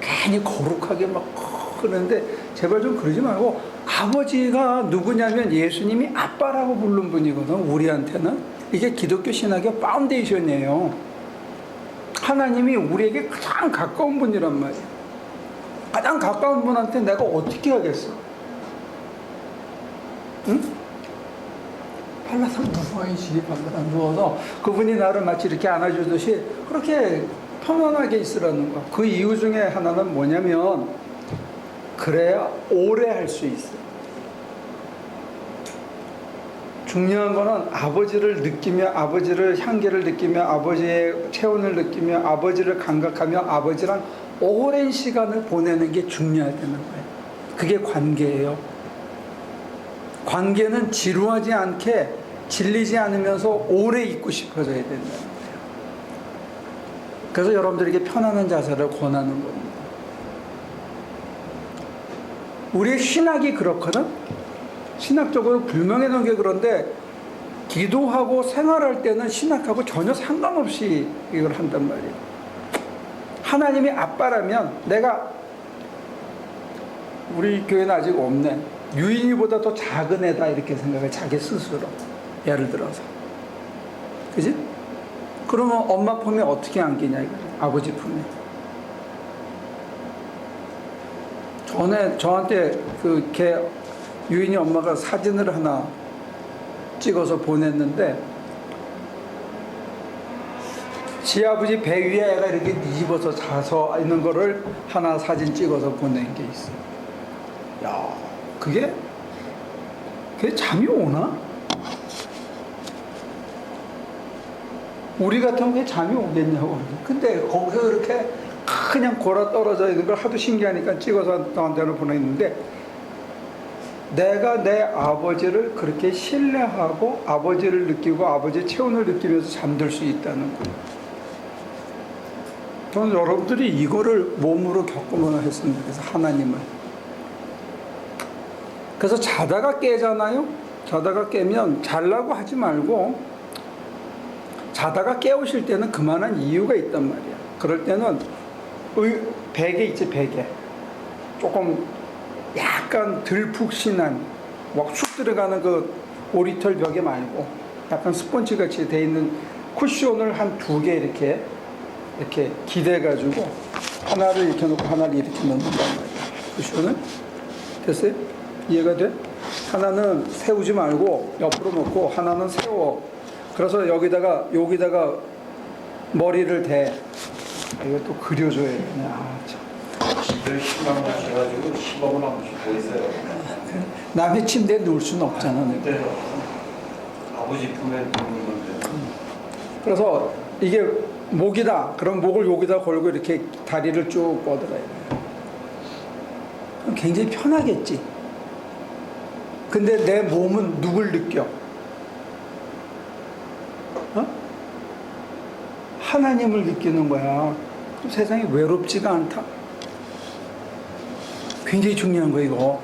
괜히 거룩하게 막 그러는데 제발 좀 그러지 말고, 아버지가 누구냐면 예수님이 아빠라고 부른 분이거든. 우리한테는 이게 기독교 신학의 파운데이션이에요. 하나님이 우리에게 가장 가까운 분이란 말이야. 가장 가까운 분한테 내가 어떻게 하겠어? 응? 팔라상 누워야지. 팔라상 누워서 그분이 나를 마치 이렇게 안아주듯이 그렇게 편안하게 있으라는 거야. 그 이유 중에 하나는 뭐냐면, 그래야 오래 할 수 있어. 중요한 거는 아버지를 느끼며, 아버지를 향기를 느끼며, 아버지의 체온을 느끼며, 아버지를 감각하며 아버지랑 오랜 시간을 보내는 게 중요하다는 거예요. 그게 관계예요. 관계는 지루하지 않게, 질리지 않으면서 오래 있고 싶어져야 된다는 거예요. 그래서 여러분들에게 편안한 자세를 권하는 겁니다. 우리의 신학이 그렇거든. 신학적으로 불명예 놓은 게 그런데, 기도하고 생활할 때는 신학하고 전혀 상관없이 이걸 한단 말이에요. 하나님이 아빠라면, 내가, 우리 교회는 아직 없네, 유인이보다 더 작은 애다 이렇게 생각해. 자기 스스로. 예를 들어서, 그지? 그러면 엄마 품에 어떻게 안기냐 이거죠. 아버지 품에. 전에 저한테 걔 유인이 엄마가 사진을 하나 찍어서 보냈는데, 지 아버지 배 위에 애가 이렇게 뒤집어서 자서 있는 거를 하나 사진 찍어서 보낸 게 있어요. 야, 그게 잠이 오나? 우리 같으면 왜 잠이 오겠냐고. 근데 거기서 이렇게 그냥 골아 떨어져 있는 걸 하도 신기하니까 찍어서 나한테는 보냈는데, 내가 내 아버지를 그렇게 신뢰하고 아버지를 느끼고 아버지의 체온을 느끼면서 잠들 수 있다는 거예요. 저는 여러분들이 이거를 몸으로 겪으면 했으면 좋겠어요. 하나님을. 그래서 자다가 깨잖아요. 자다가 깨면 자려고 하지 말고, 자다가 깨우실 때는 그만한 이유가 있단 말이야. 그럴 때는 베개 있지, 베개. 조금 약간 덜 푹신한, 막 쑥 들어가는 그 오리털 벽에 말고 약간 스펀지 같이 돼 있는 쿠션을 한 2개 이렇게 기대가지고 하나를 이렇게 놓고 하나를 이렇게 넣는단 말이야. 쿠션을. 됐어요? 이해가 돼? 하나는 세우지 말고 옆으로 놓고 하나는 세워. 그래서 여기다가 머리를 대. 이거 또 그려줘야 되네. 아, 참. 집에 희망 나셔가지고 시범을 한 번씩 보이세요. 남의 침대에 누울 수는 없잖아. 내가. 그때 아버지 품에 누는 건데. 그래서 이게 목이다. 그럼 목을 여기다 걸고 이렇게 다리를 쭉 뻗어가야 돼요. 굉장히 편하겠지. 근데 내 몸은 누굴 느껴? 어? 하나님을 느끼는 거야. 세상이 외롭지가 않다. 굉장히 중요한 거 이거.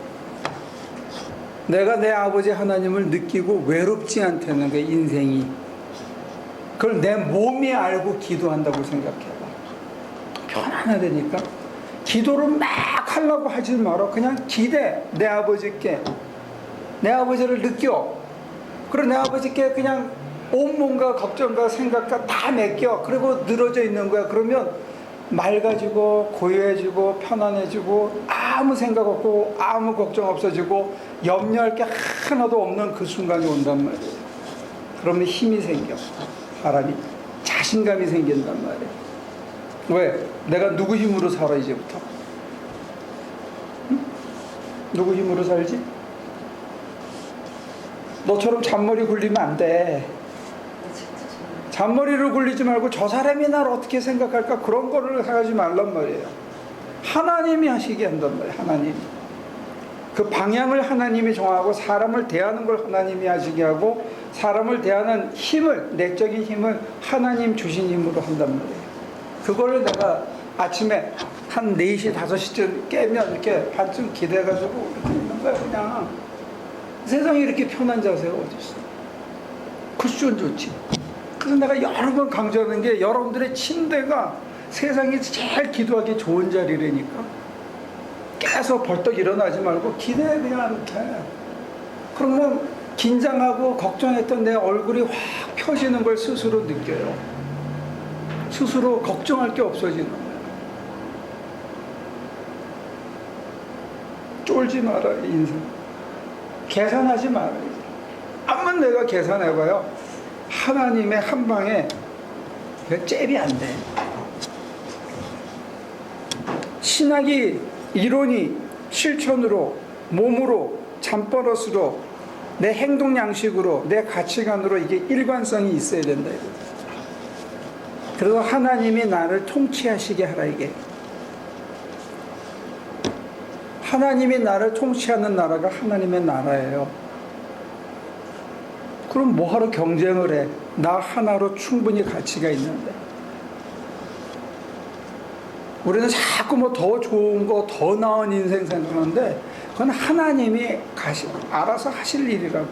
내가 내 아버지 하나님을 느끼고 외롭지 않다는 거야, 인생이. 그걸 내 몸이 알고 기도한다고 생각해봐. 편안하다니까. 기도를 막 하려고 하지 마라. 그냥 기대. 내 아버지께. 내 아버지를 느껴. 그리고 내 아버지께 그냥 온몸과 걱정과 생각과 다 맡겨. 그리고 늘어져 있는 거야. 그러면 맑아지고 고요해지고 편안해지고 아무 생각 없고 아무 걱정 없어지고 염려할 게 하나도 없는 그 순간이 온단 말이에요. 그러면 힘이 생겨. 사람이 자신감이 생긴단 말이에요. 왜? 내가 누구 힘으로 살아 이제부터? 응? 누구 힘으로 살지? 너처럼 잔머리 굴리면 안 돼. 잔머리를 굴리지 말고 저 사람이 나를 어떻게 생각할까 그런 거를 하지 말란 말이에요. 하나님이 하시게 한단 말이에요. 하나님. 그 방향을 하나님이 정하고 사람을 대하는 걸 하나님이 하시게 하고 사람을 대하는 힘을, 내적인 힘을 하나님 주신 힘으로 한단 말이에요. 그거를 내가 아침에 한 4시, 5시쯤 깨면 이렇게 반쯤 기대가지고 이렇게 있는 거야, 그냥. 세상에 이렇게 편한 자세가 어디 있어? 쿠션 좋지. 그래서 내가 여러 번 강조하는 게 여러분들의 침대가 세상에서 제일 기도하기 좋은 자리라니까. 깨서 벌떡 일어나지 말고 기대해 그냥 이렇게. 그러면 긴장하고 걱정했던 내 얼굴이 확 펴지는 걸 스스로 느껴요. 스스로 걱정할 게 없어지는 거예요. 쫄지 마라 인생. 계산하지 마라. 암만 내가 계산해봐요. 하나님의 한 방에 잽이 안 돼. 신학이 이론이 실천으로 몸으로 잠버릇으로 내 행동 양식으로 내 가치관으로 이게 일관성이 있어야 된다. 그래서 하나님이 나를 통치하시게 하라 이게. 하나님이 나를 통치하는 나라가 하나님의 나라예요. 그럼 뭐하러 경쟁을 해? 나 하나로 충분히 가치가 있는데. 우리는 자꾸 뭐 더 좋은 거, 더 나은 인생 생각하는데 그건 하나님이 알아서 하실 일이라고.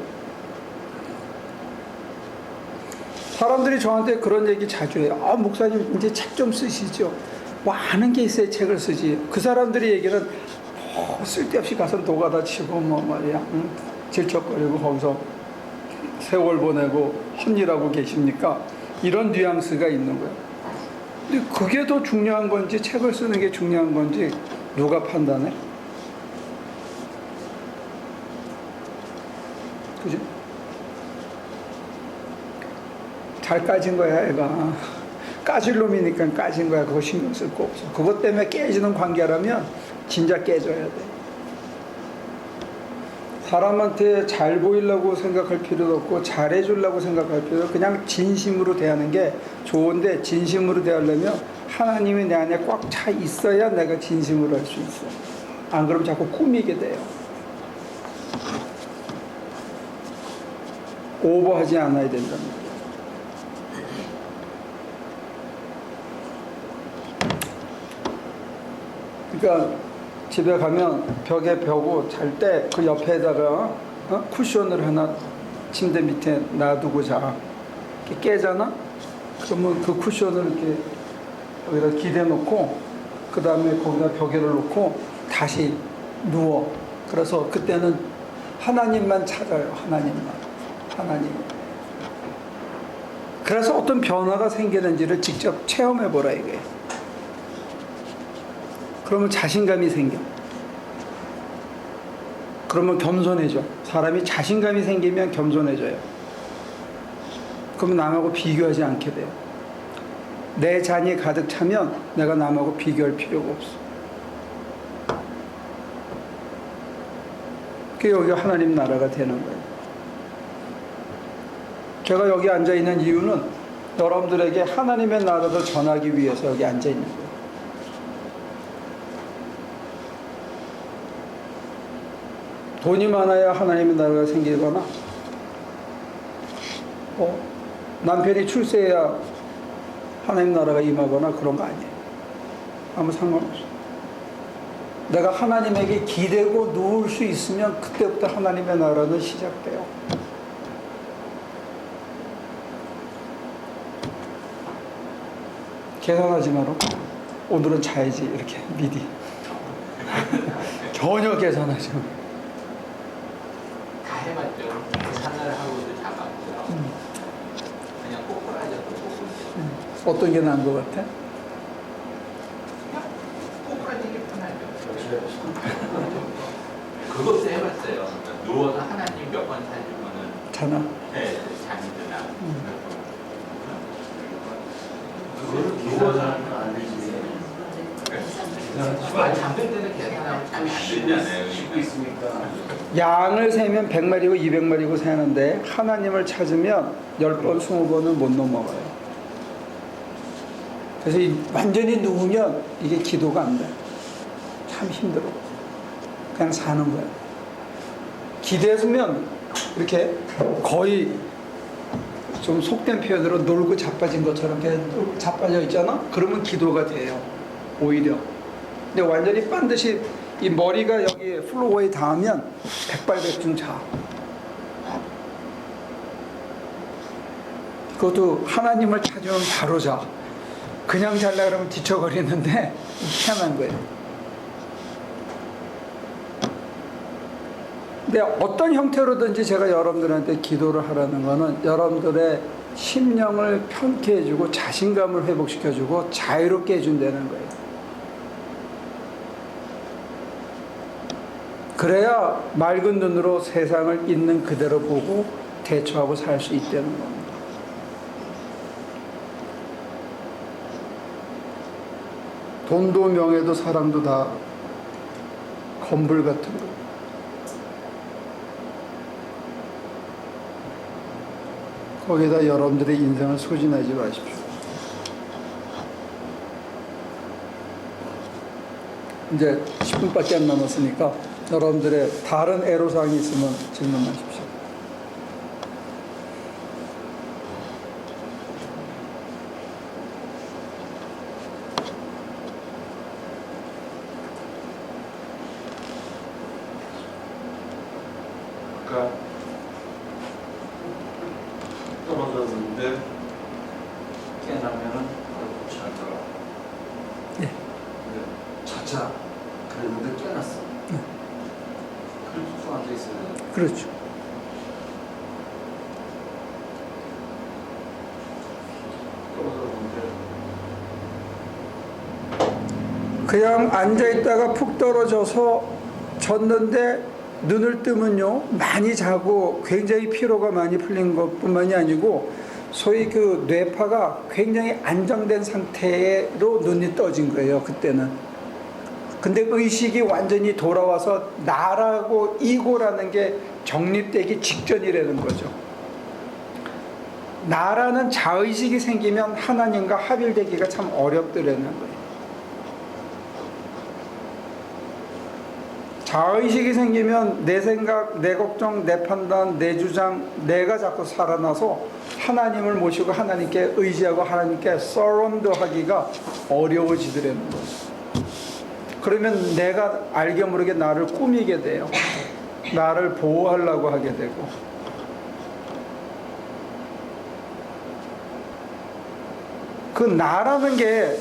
사람들이 저한테 그런 얘기 자주 해요. 아, 목사님 이제 책 좀 쓰시죠. 뭐 아는 게 있어야 책을 쓰지. 그 사람들이 얘기는 쓸데없이 가서 노가다 치고 뭐 말이야. 응? 질척거리고 거기서 세월 보내고 헛일하고 계십니까? 이런 뉘앙스가 있는 거예요. 근데 그게 더 중요한 건지 책을 쓰는 게 중요한 건지 누가 판단해? 그죠? 잘 까진 거야 애가. 까질 놈이니까 까진 거야. 그거 신경 쓸 거 없어. 그것 때문에 깨지는 관계라면 진짜 깨져야 돼. 사람한테 잘 보이려고 생각할 필요도 없고 잘해주려고 생각할 필요도 없고 그냥 진심으로 대하는 게 좋은데 진심으로 대하려면 하나님이 내 안에 꽉 차 있어야 내가 진심으로 할 수 있어. 안 그러면 자꾸 꾸미게 돼요. 오버하지 않아야 된다는 거예요. 그러니까 집에 가면 벽에 펴고 잘 때 그 옆에다가 쿠션을 하나 침대 밑에 놔두고 자. 깨잖아? 그러면 그 쿠션을 이렇게 여기다 기대 놓고 그 다음에 거기다 벽에를 놓고 다시 누워. 그래서 그때는 하나님만 찾아요. 하나님. 그래서 어떤 변화가 생기는지를 직접 체험해 보라 이게. 그러면 자신감이 생겨. 그러면 겸손해져. 사람이 자신감이 생기면 겸손해져요. 그러면 남하고 비교하지 않게 돼요. 내 잔이 가득 차면 내가 남하고 비교할 필요가 없어. 그게 여기 하나님 나라가 되는 거예요. 제가 여기 앉아 있는 이유는 여러분들에게 하나님의 나라를 전하기 위해서 여기 앉아 있는 거예요. 돈이 많아야 하나님의 나라가 생기거나, 남편이 출세해야 하나님 나라가 임하거나 그런 거 아니에요. 아무 상관없어요. 내가 하나님에게 기대고 누울 수 있으면 그때부터 하나님의 나라는 시작돼요. 계산하지 마라. 오늘은 자야지 이렇게 미리. 전혀 계산하지 마. 다 해봤죠. 계산을 하고도 잡았죠. 그냥 꼬꾸라져도 꼬꾸라져. 어떤 게 나은 것 같아? 그냥 꼬꾸라지기 편하죠. 그것도 해봤어요. 그러니까 누워서 하나님 몇 번 찾으면은 자나? 네, 잠이 드나. 그거를 계산하면 안 되지. 잠들 때는 계산하면 잠이 안 들잖아요. 쉬고 있으니까. 양을 세면 100마리고 200마리고 세는데 하나님을 찾으면 10번, 20번은 못 넘어가요. 그래서 완전히 누우면 이게 기도가 안 돼. 참 힘들어. 그냥 사는 거야. 기대했으면 이렇게 거의 좀 속된 표현으로 놀고 자빠진 것처럼 이렇게 자빠져 있잖아? 그러면 기도가 돼요. 오히려. 근데 완전히 반드시 이 머리가 여기 플로어에 닿으면 백발백중 자. 그것도 하나님을 찾으면 바로 자. 그냥 잘라 그러면 뒤척거리는데 희한한 거예요. 근데 어떤 형태로든지 제가 여러분들한테 기도를 하라는 거는 여러분들의 심령을 편케 해주고 자신감을 회복시켜주고 자유롭게 해준다는 거예요. 그래야 맑은 눈으로 세상을 있는 그대로 보고 대처하고 살 수 있다는 겁니다. 돈도 명예도 사랑도 다 건불 같은 거. 거기다 여러분들의 인생을 소진하지 마십시오. 이제 10분밖에 안 남았으니까 여러분들의 다른 애로사항이 있으면 질문하십시오. 아까 떨어졌는데 깨나면은 바로 고치하더라. 예. 근데 자자 그랬는데 깨났어. 그래도 쭉 앉아 있어야 돼. 그렇죠. 떨어졌는데 그냥 앉아있다가 푹 떨어져서 졌는데 눈을 뜨면요 많이 자고 굉장히 피로가 많이 풀린 것뿐만이 아니고 소위 그 뇌파가 굉장히 안정된 상태로 눈이 떠진 거예요. 그때는. 근데 의식이 완전히 돌아와서 나라고 이고라는 게 정립되기 직전이라는 거죠. 나라는 자의식이 생기면 하나님과 합일되기가 참 어렵더라는 거예요. 자의식이 생기면 내 생각, 내 걱정, 내 판단, 내 주장, 내가 자꾸 살아나서 하나님을 모시고 하나님께 의지하고 하나님께 서런더하기가 어려워지더라는 거예요. 그러면 내가 알게 모르게 나를 꾸미게 돼요. 나를 보호하려고 하게 되고. 그 나라는 게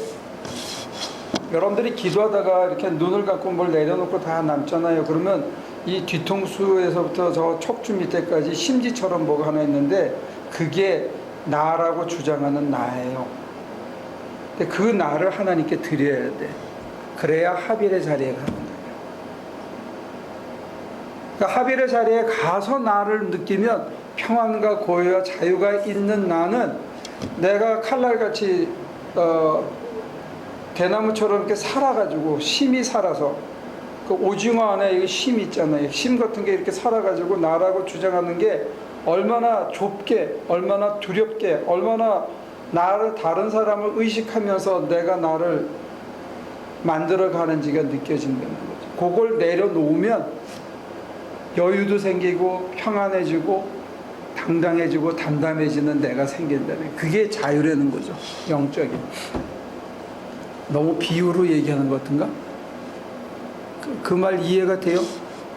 여러분들이 기도하다가 이렇게 눈을 감고 뭘 내려놓고 다 남잖아요. 그러면 이 뒤통수에서부터 저 척추 밑에까지 심지처럼 뭐가 하나 있는데 그게 나라고 주장하는 나예요. 근데 그 나를 하나님께 드려야 돼. 그래야 합일의 자리에 가는 거예요. 그러니까 합일의 자리에 가서 나를 느끼면 평안과 고요와 자유가 있는 나는 내가 칼날같이 대나무처럼 이렇게 살아가지고 심이 살아서 그 오징어 안에 심 있잖아요. 심 같은 게 이렇게 살아가지고 나라고 주장하는 게 얼마나 좁게, 얼마나 두렵게, 얼마나 나를 다른 사람을 의식하면서 내가 나를 만들어 가는지가 느껴진다는 거죠. 그걸 내려놓으면 여유도 생기고 평안해지고 당당해지고 담담해지는 내가 생긴다는 거예요. 그게 자유라는 거죠. 영적인. 너무 비유로 얘기하는 것 같은가? 그 말 이해가 돼요?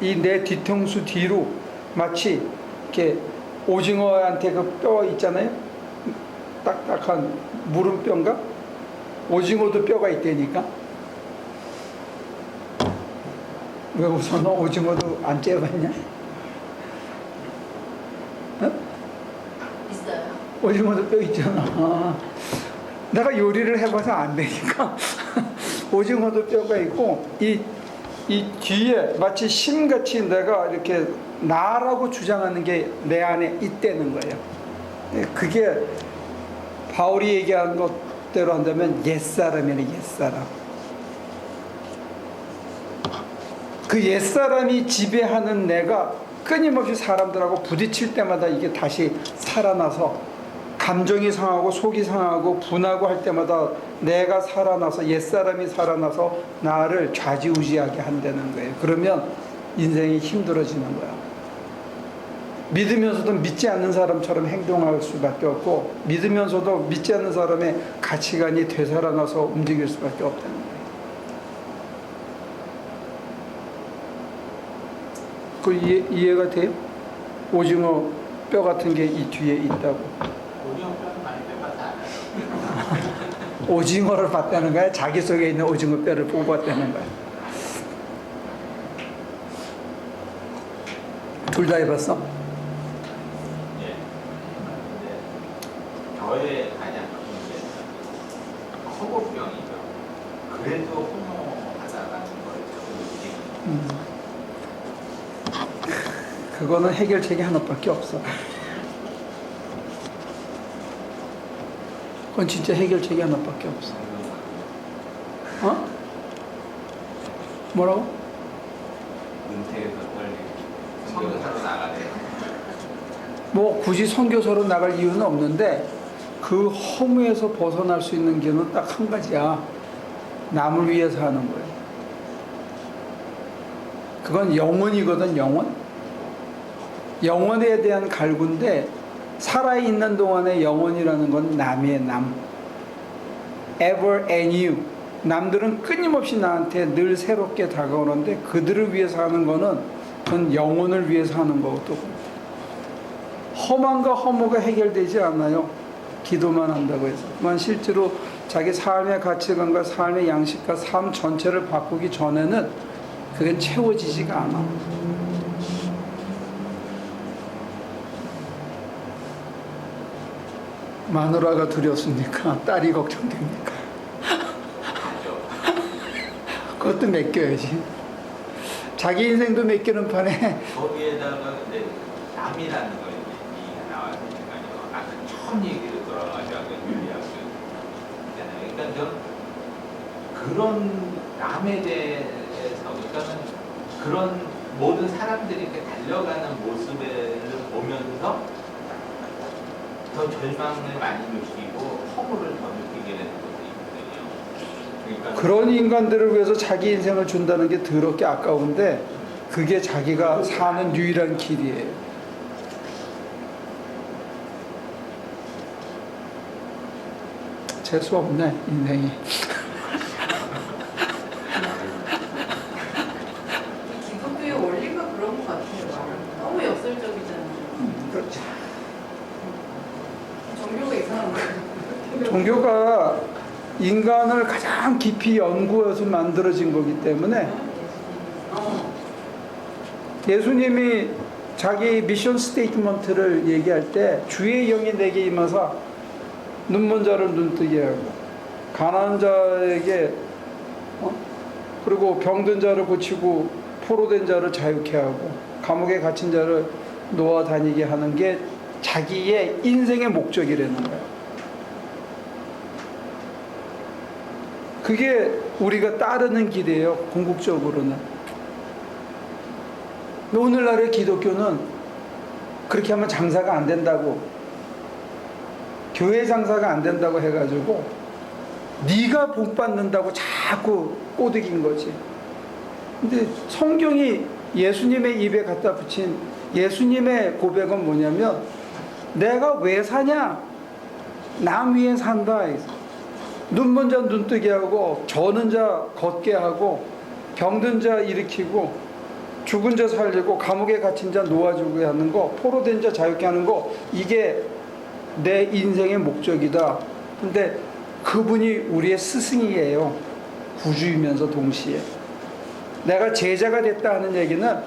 이 내 뒤통수 뒤로 마치 이렇게 오징어한테 그 뼈 있잖아요. 딱딱한 무릎뼈인가? 오징어도 뼈가 있다니까. 왜 웃어? 너 오징어도 안 째봤냐? 어? 있어요. 오징어도 뼈 있잖아. 내가 요리를 해봐서 안 되니까. 오징어도 뼈가 있고, 이 뒤에 마치 심같이 내가 이렇게 나라고 주장하는 게 내 안에 있다는 거예요. 그게 바울이 얘기한 것대로 한다면 옛사람이네, 옛사람. 그 옛사람이 지배하는 내가 끊임없이 사람들하고 부딪힐 때마다 이게 다시 살아나서 감정이 상하고 속이 상하고 분하고 할 때마다 내가 살아나서 옛사람이 살아나서 나를 좌지우지하게 한다는 거예요. 그러면 인생이 힘들어지는 거야. 믿으면서도 믿지 않는 사람처럼 행동할 수밖에 없고 믿으면서도 믿지 않는 사람의 가치관이 되살아나서 움직일 수밖에 없다는 거예요. 그 이해가 돼요? 오징어 뼈 같은 게 이 뒤에 있다고. 오징어 뼈는 많이 빼봤다 알아요. 오징어를 봤다는 거야? 자기 속에 있는 오징어 뼈를 뽑았다는 거야? 둘 다 해봤어? 예. 근데 저의 가장 큰 문제는 허겁병이죠. 그래도 허무하다라는 걸 자꾸 느끼는 그거는 해결책이 하나밖에 없어. 그건 진짜 해결책이 하나밖에 없어. 어? 뭐라고? 은퇴에서 빨리 선교사로 나가세요. 뭐 굳이 선교사로 나갈 이유는 없는데 그 허무에서 벗어날 수 있는 길은 딱 한 가지야. 남을 위해서 하는 거예요. 그건 영혼이거든, 영혼. 영혼에 대한 갈구인데 살아있는 동안의 영혼이라는 건 남의 남. ever and you. 남들은 끊임없이 나한테 늘 새롭게 다가오는데 그들을 위해서 하는 거는 그건 영혼을 위해서 하는 거거든. 험한과 허무가 해결되지 않아요. 기도만 한다고 해서. 만 실제로 자기 삶의 가치관과 삶의 양식과 삶 전체를 바꾸기 전에는 그게 채워지지가 않아. 마누라가 두렵습니까? 딸이 걱정됩니까? 그것도 맡겨야지. 자기 인생도 맡기는 판에 거기에다가 근데 남이라는 걸 이제 나왔으니까요. 아까 처음 얘기로 돌아가죠. 아까 윤리학교 있잖아요. 그러니까 저 그런 남에 대해서 그러니까는 그런 모든 사람들이 이렇게 달려가는 모습을 보면서 더 절망을 많이 느끼고 허무를 더 느끼게 되는 것도 있거든요. 그러니까 그런 인간들을 위해서 자기 인생을 준다는 게 더럽게 아까운데 그게 자기가 사는 유일한 길이에요. 재수 없네, 인생이. 기독교의 원리가 그런 것 같아요. 너무 역설적이잖아요. 그렇죠. 종교가 이상한 거예요. 종교가 인간을 가장 깊이 연구해서 만들어진 거기 때문에 예수님이 자기 미션 스테이트먼트를 얘기할 때 주의 영이 내게 임하사 눈먼 자를 눈뜨게 하고 가난한 자에게 그리고 병든 자를 고치고 포로된 자를 자유케 하고 감옥에 갇힌 자를 놓아 다니게 하는 게 자기의 인생의 목적이라는 거예요. 그게 우리가 따르는 길이에요. 궁극적으로는. 오늘날의 기독교는 그렇게 하면 장사가 안 된다고 교회 장사가 안 된다고 해가지고 네가 복 받는다고 자꾸 꼬드긴 거지. 근데 성경이 예수님의 입에 갖다 붙인 예수님의 고백은 뭐냐면 내가 왜 사냐? 남 위에 산다. 눈먼 자 눈뜨게 하고 저는 자 걷게 하고 병든 자 일으키고 죽은 자 살리고 감옥에 갇힌 자 놓아주게 하는 거, 포로된 자 자유케 하는 거, 이게 내 인생의 목적이다. 근데 그분이 우리의 스승이에요. 구주이면서 동시에 내가 제자가 됐다 하는 얘기는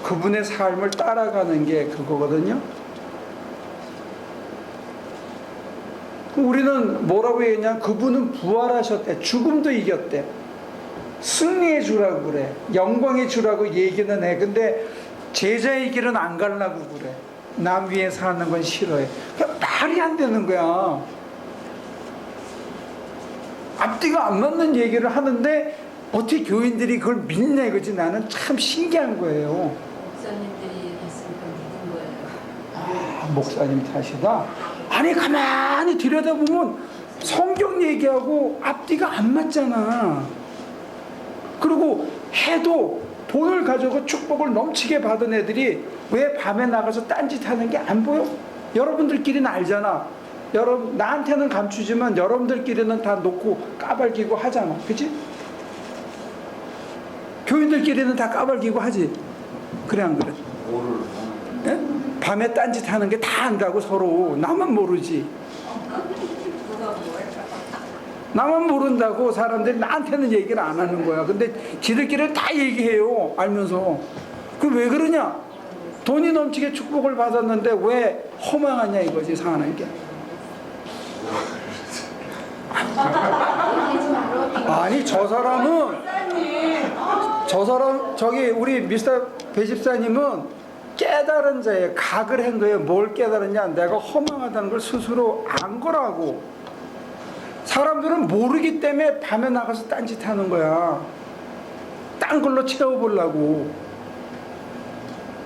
그분의 삶을 따라가는 게 그거거든요. 우리는 뭐라고 얘기했냐? 그분은 부활하셨대. 죽음도 이겼대. 승리의 주라고 그래. 영광의 주라고 얘기는 해. 근데 제자의 길은 안 가려고 그래. 남 위에 사는 건 싫어해. 그러니까 말이 안 되는 거야. 앞뒤가 안 맞는 얘기를 하는데 어떻게 교인들이 그걸 믿냐 이거지. 나는 참 신기한 거예요. 목사님들이 했으니까 믿은 거예요. 아, 목사님 탓이다. 아니 가만히 들여다보면 성경 얘기하고 앞뒤가 안 맞잖아. 그리고 해도 돈을 가지고 축복을 넘치게 받은 애들이 왜 밤에 나가서 딴짓하는 게 안 보여? 여러분들끼리는 알잖아. 나한테는 감추지만 여러분들끼리는 다 놓고 까발기고 하잖아. 그치? 교인들끼리는 다 까발기고 하지. 그래 안 그래? 예? 밤에 딴짓하는 게 다 안다고 서로. 나만 모르지. 누가 뭘? 나만 모른다고 사람들이 나한테는 얘기를 안 하는 거야. 근데 지들끼리 다 얘기해요. 알면서. 그 왜 그러냐? 돈이 넘치게 축복을 받았는데 왜 허망하냐 이거지 사는 게. 아니 저 사람은 저기 우리 미스터 배집사님은 깨달은 자예요. 각을 한 거예요. 뭘 깨달았냐? 내가 허망하다는 걸 스스로 안 거라고. 사람들은 모르기 때문에 밤에 나가서 딴짓하는 거야. 딴 걸로 채워보려고.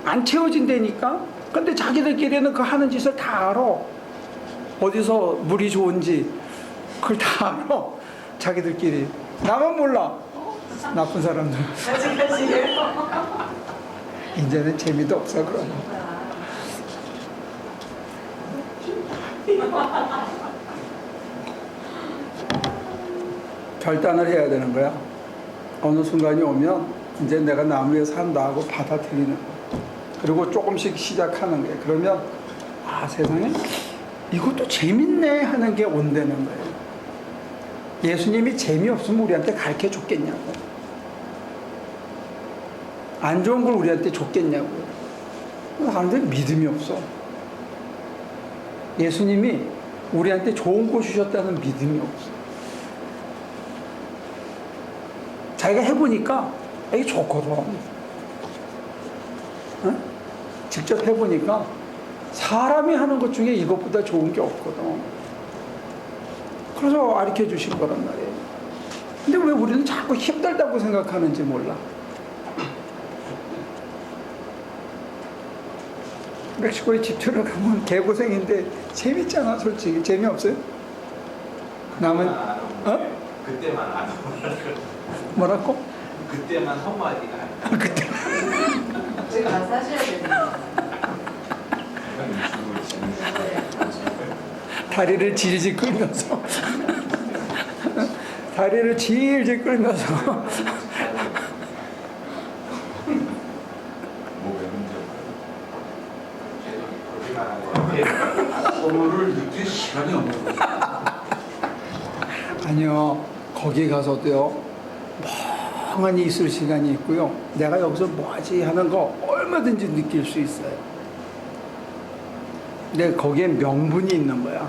안 채워진다니까. 근데 자기들끼리는 그 하는 짓을 다 알아. 어디서 물이 좋은지 그걸 다 알아. 자기들끼리. 나만 몰라. 나쁜 사람들. 이제는 재미도 없어 그럼. 결단을 해야 되는 거야. 어느 순간이 오면 이제 내가 나무에 산다 하고 받아들이는 거야. 그리고 조금씩 시작하는 거야. 그러면 아 세상에 이것도 재밌네 하는 게 온다는 거예요. 예수님이 재미없으면 우리한테 가르쳐 줬겠냐고. 안 좋은 걸 우리한테 줬겠냐고. 사람들이 믿음이 없어. 예수님이 우리한테 좋은 거 주셨다는 믿음이 없어. 자기가 해보니까 이게 좋거든. 응? 직접 해보니까 사람이 하는 것 중에 이것보다 좋은 게 없거든. 그래서 가르쳐 주신 거란 말이에요. 근데 왜 우리는 자꾸 힘들다고 생각하는지 몰라. 멕시코에 집 들어가면 개고생인데 재밌잖아. 솔직히 재미없어요? 남은 어? 그때만 안 뭐라고? 그때만 한마디가 아니야. 그때 저기 가서 하셔야 되는데. 다리를 질질 끌면서 다리를 질질 끌면서 목에 문제 선물을 느낄 시간이 없는 거죠. 아니요. 거기 가서도요. 멍하니 있을 시간이 있고요. 내가 여기서 뭐하지 하는 거 얼마든지 느낄 수 있어요. 근데 거기에 명분이 있는 거야.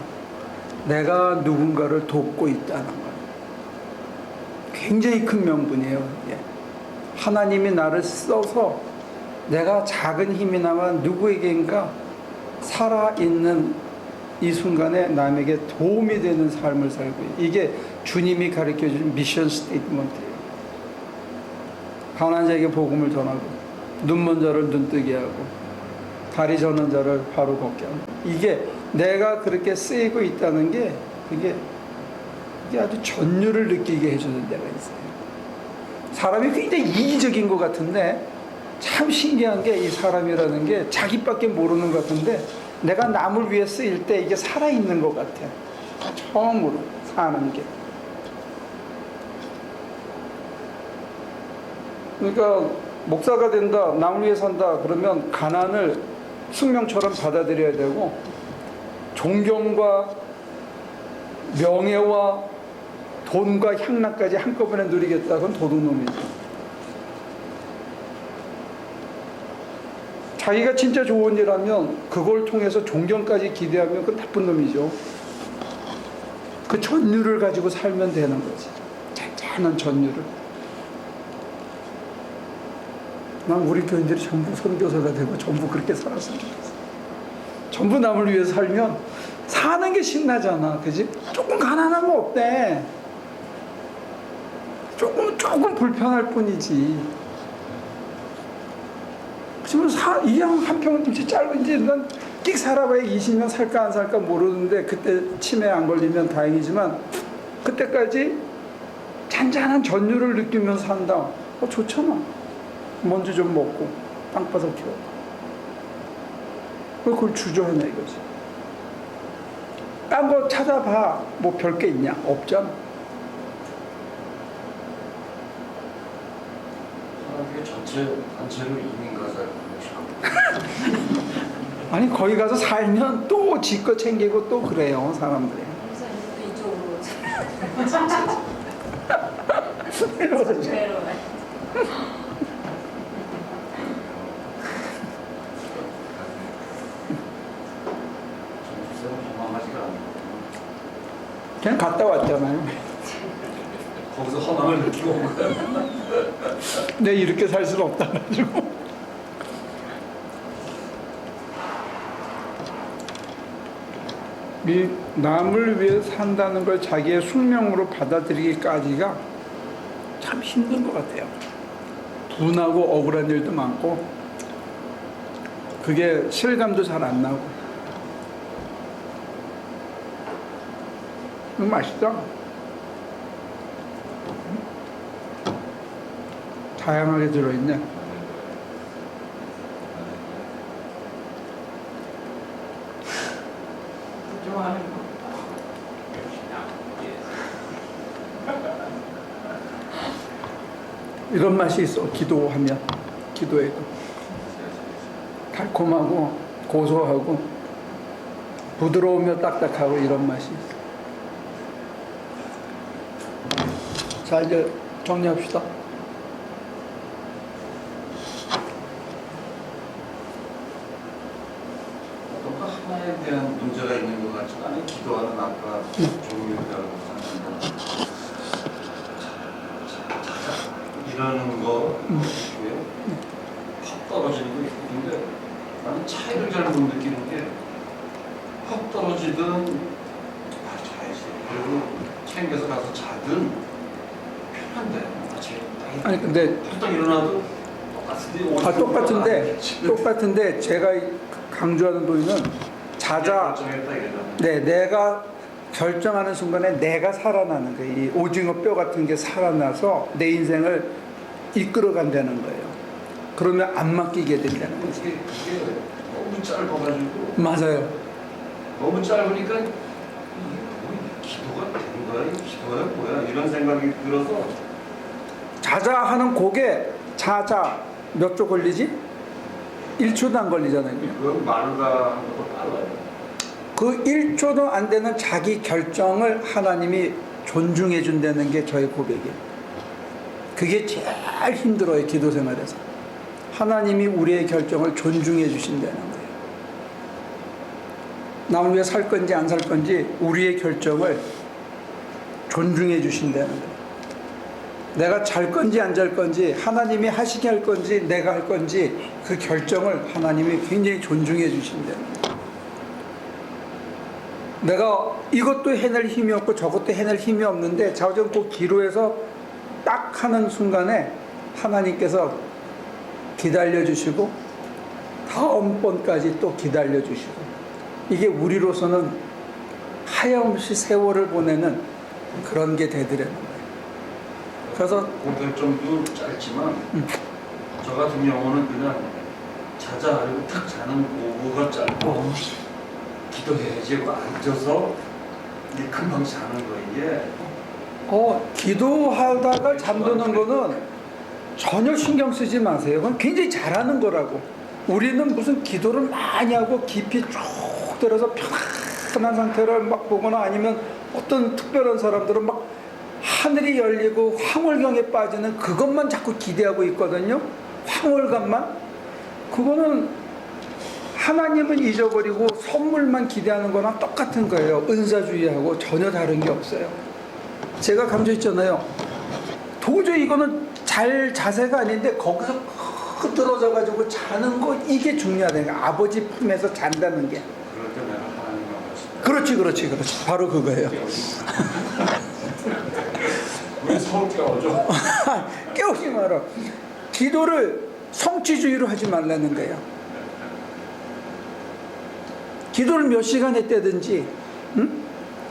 내가 누군가를 돕고 있다는 거야. 굉장히 큰 명분이에요. 이게. 하나님이 나를 써서 내가 작은 힘이나마 누구에게인가 살아있는 이 순간에 남에게 도움이 되는 삶을 살고 있어요. 이게 주님이 가르쳐준 미션 스테이트먼트예요. 가난한 자에게 복음을 전하고 눈먼 자를 눈뜨게 하고 다리 저는 자를 바로 걷게 하고 이게 내가 그렇게 쓰이고 있다는 게 그게 아주 전율을 느끼게 해주는 데가 있어요. 사람이 굉장히 이기적인 것 같은데 참 신기한 게 이 사람이라는 게 자기밖에 모르는 것 같은데 내가 남을 위해 쓰일 때 이게 살아있는 것 같아. 처음으로 사는 게. 그러니까 목사가 된다, 남을 위해 산다 그러면 가난을 숙명처럼 받아들여야 되고 존경과 명예와 돈과 향락까지 한꺼번에 누리겠다. 그건 도둑놈이죠. 자기가 진짜 좋은 일 하면 그걸 통해서 존경까지 기대하면 그건 나쁜 놈이죠. 그 전율을 가지고 살면 되는 거지. 잔잔한 전율을. 난 우리 교인들이 전부 선교사가 되고 전부 그렇게 살았으면 좋겠어. 전부 남을 위해서 살면 사는 게 신나잖아. 그지? 조금 가난하면 어때? 조금 불편할 뿐이지. 지금 이양 한 평은 좀 짧은 이제 난 끽 살아봐야 20년 살까 안 살까 모르는데 그때 치매 안 걸리면 다행이지만 그때까지 잔잔한 전율을 느끼면서 산다. 좋잖아. 먼지 좀 먹고 땅바닥 키워. 그걸 주저하냐 이거지. 딴 거 찾아봐. 뭐 별 게 있냐? 없잖아. 사람들이 전체 단체로 이민 가서 아니 거기 가서 살면 또 지 거 챙기고 또 그래요 사람들이. 그래서 이제 또 이쪽으로 이러죠. 그냥 갔다 왔잖아요. 거기서 허망을 느끼고 온 거야. 내 이렇게 살 수는 없다 가지고. 이 남을 위해 산다는 걸 자기의 숙명으로 받아들이기까지가 참 힘든 것 같아요. 분하고 억울한 일도 많고 그게 실감도 잘 안 나고. 맛있다. 다양하게 들어있네. 좋아하는 거. 이런 맛이 있어. 기도하면 기도해도 달콤하고 고소하고 부드러우며 딱딱하고 이런 맛이 있어. 자 이제 정리합시다. 뭔가 하나에 대한 문제가 있는 것 같지만 아니 기도하는 아까 종류라고 하는데 이러는 거 이게 확 떨어지는 거 있는데 나는 차이를 잘 못 느끼는 게 확 떨어지든 자야지 그리고 챙겨서 가서 자든 편한데 아침에 아니 근데 딱 일어나도 똑같은데 똑같은데 제가 강조하는 도리는 자자. 결정했다 이거잖아. 네, 내가 결정하는 순간에 내가 살아나는 거예요. 이 오징어 뼈 같은 게 살아나서 내 인생을 이끌어간다는 거예요. 그러면 안 맡기게 된다는 거죠. 그게 너무 짧아가지고 맞아요. 너무 짧으니까 이게 뭐 기도가 되는 거야? 이게 기도야 뭐야? 이런 생각이 들어서 자자 하는 곡에 자자 몇 초 걸리지? 1초도 안 걸리잖아요. 그건 말과 하는 것도 달라요. 그 1초도 안 되는 자기 결정을 하나님이 존중해 준다는 게 저의 고백이에요. 그게 제일 힘들어요, 기도 생활에서. 하나님이 우리의 결정을 존중해 주신다는 거예요. 남을 위해 살 건지 안 살 건지 우리의 결정을 존중해 주신다는 거예요. 내가 잘 건지 안 잘 건지 하나님이 하시게 할 건지 내가 할 건지 그 결정을 하나님이 굉장히 존중해 주신다는 거예요. 내가 이것도 해낼 힘이 없고 저것도 해낼 힘이 없는데 자전 꼭 기도해서 딱 하는 순간에 하나님께서 기다려 주시고 다음번까지 또 기다려 주시고 이게 우리로서는 하염없이 세월을 보내는 그런 게 되더라는 거예요. 그래서 고백점도 짧지만 저 같은 경우는 그냥 자자 하려고 탁 자는 오후가 짧고 기도해야지 하고 앉아서 이게 금방 자는 거 이게 기도하다가 잠드는 거는 전혀 신경 쓰지 마세요. 그건 굉장히 잘하는 거라고. 우리는 무슨 기도를 많이 하고 깊이 쭉 들어서 편안한 상태를 막 보거나 아니면 어떤 특별한 사람들은 막 하늘이 열리고 황홀경에 빠지는 그것만 자꾸 기대하고 있거든요. 황홀감만. 그거는 하나님은 잊어버리고 선물만 기대하는 거랑 똑같은 거예요. 은사주의하고 전혀 다른 게 없어요. 제가 강조했잖아요. 도저히 이거는 잘 자세가 아닌데 거기서 흐트러져 가지고 자는 거 이게 중요하다니까. 아버지 품에서 잔다는 게. 그럴 때 내가 하나님을 그렇지, 그렇지, 그렇지. 바로 그거예요. 왜 서울 깨워줘? 깨우지 마라. 기도를 성취주의로 하지 말라는 거예요. 기도를 몇 시간 했다든지, 응?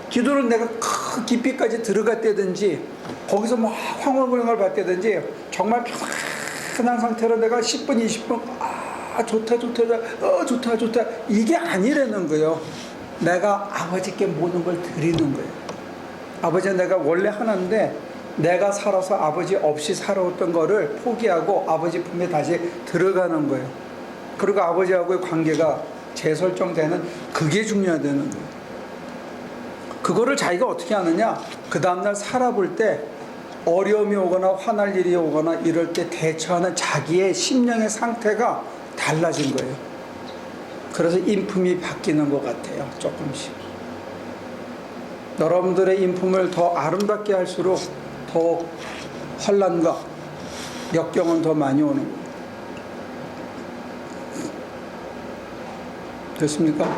기도를 내가 깊이까지 들어갔다든지, 거기서 뭐 황홀경을 봤다든지, 정말 편한 상태로 내가 10분, 20분, 좋다. 이게 아니라는 거예요. 내가 아버지께 모든 걸 드리는 거예요. 아버지 내가 원래 하나인데 내가 살아서 아버지 없이 살아왔던 거를 포기하고 아버지 품에 다시 들어가는 거예요. 그리고 아버지하고의 관계가 재설정되는 그게 중요하다는 거예요. 그거를 자기가 어떻게 하느냐? 그 다음날 살아볼 때 어려움이 오거나 화날 일이 오거나 이럴 때 대처하는 자기의 심령의 상태가 달라진 거예요. 그래서 인품이 바뀌는 것 같아요. 조금씩. 여러분들의 인품을 더 아름답게 할수록 더 환난과 역경은 더 많이 오는 거예요. 됐습니까?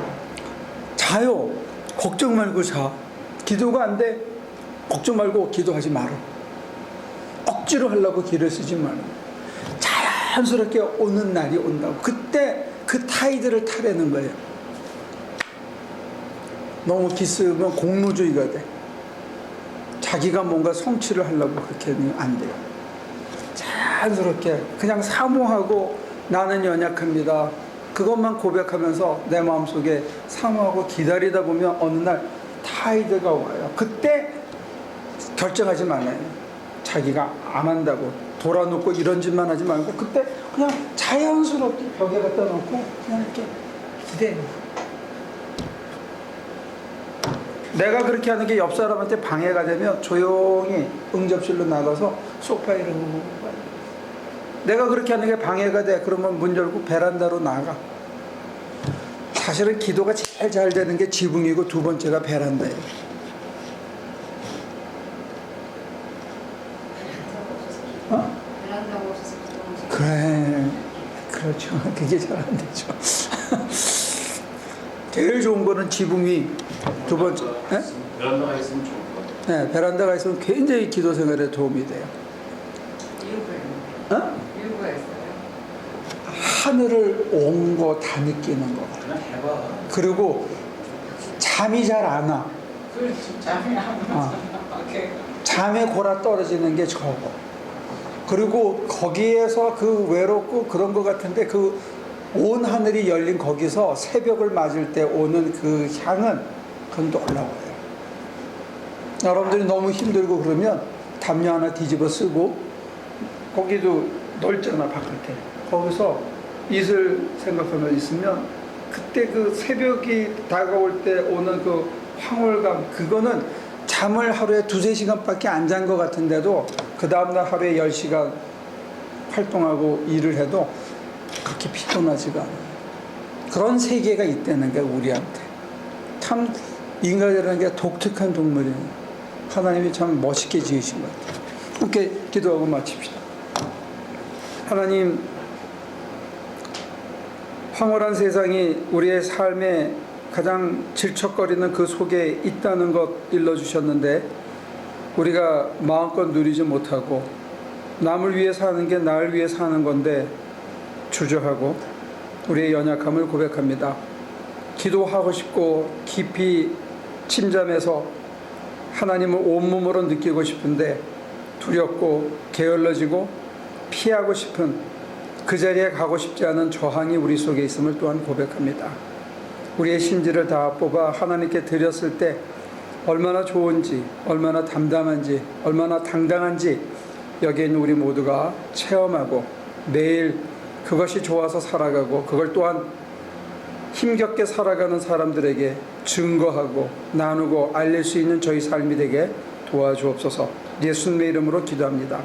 자요. 걱정 말고 자. 기도가 안 돼. 걱정 말고 기도하지 마라. 억지로 하려고 기를 쓰지 마라. 자연스럽게 오는 날이 온다고. 그때 그 타이드를 타려는 거예요. 너무 기쓰면 공로주의가 돼. 자기가 뭔가 성취를 하려고 그렇게 하면 안 돼요. 자연스럽게 그냥 사모하고 나는 연약합니다. 그것만 고백하면서 내 마음속에 사모하고 기다리다 보면 어느 날 타이드가 와요. 그때 결정하지 말아요. 자기가 안 한다고 돌아놓고 이런 짓만 하지 말고 그때 그냥 자연스럽게 벽에 갖다 놓고 그냥 이렇게 기대해요. 내가 그렇게 하는 게 옆 사람한테 방해가 되면 조용히 응접실로 나가서 소파에 이러고 봐요. 내가 그렇게 하는 게 방해가 돼. 그러면 문 열고 베란다로 나가. 사실은 기도가 제일 잘 되는 게 지붕이고 두 번째가 베란다예요. 베란다가 없어서 그래, 그렇죠. 그게 잘 안 되죠. 제일 좋은 거는 지붕이 두 번째. 베란다가 있으면 좋을 것 같아요. 네, 베란다가 있으면 굉장히 기도 생활에 도움이 돼요. 이유가 있어요. 하늘을 온 거 다 느끼는 거. 그냥 해봐. 그리고 잠이 잘 안 와. 그렇지. 잠이 안 어. 오케이. 잠에 골아 떨어지는 게 적어. 그리고 거기에서 그 외롭고 그런 것 같은데 그 온 하늘이 열린 거기서 새벽을 맞을 때 오는 그 향은 그건 놀라워요. 여러분들이 너무 힘들고 그러면 담요 하나 뒤집어 쓰고 거기도 넓잖아 바깥에. 거기서 이슬 생각하며 있으면 그때 그 새벽이 다가올 때 오는 그 황홀감 그거는 잠을 하루에 2-3시간밖에 안 잔 것 같은데도 그 다음날 하루에 10시간 활동하고 일을 해도 그렇게 피곤하지가 않아요. 그런 세계가 있다는 게 우리한테. 참 인간이라는 게 독특한 동물이에요. 하나님이 참 멋있게 지으신 것 같아요. 함께 기도하고 마칩시다. 하나님, 황홀한 세상이 우리의 삶에 가장 질척거리는 그 속에 있다는 것 일러주셨는데 우리가 마음껏 누리지 못하고 남을 위해 사는 게 나를 위해 사는 건데 주저하고 우리의 연약함을 고백합니다. 기도하고 싶고 깊이 침잠해서 하나님을 온몸으로 느끼고 싶은데 두렵고 게을러지고 피하고 싶은 그 자리에 가고 싶지 않은 저항이 우리 속에 있음을 또한 고백합니다. 우리의 심지를 다 뽑아 하나님께 드렸을 때 얼마나 좋은지, 얼마나 담담한지, 얼마나 당당한지 여기에 있는 우리 모두가 체험하고 매일 그것이 좋아서 살아가고 그걸 또한 힘겹게 살아가는 사람들에게 증거하고 나누고 알릴 수 있는 저희 삶이 되게 도와주옵소서. 예수님의 이름으로 기도합니다.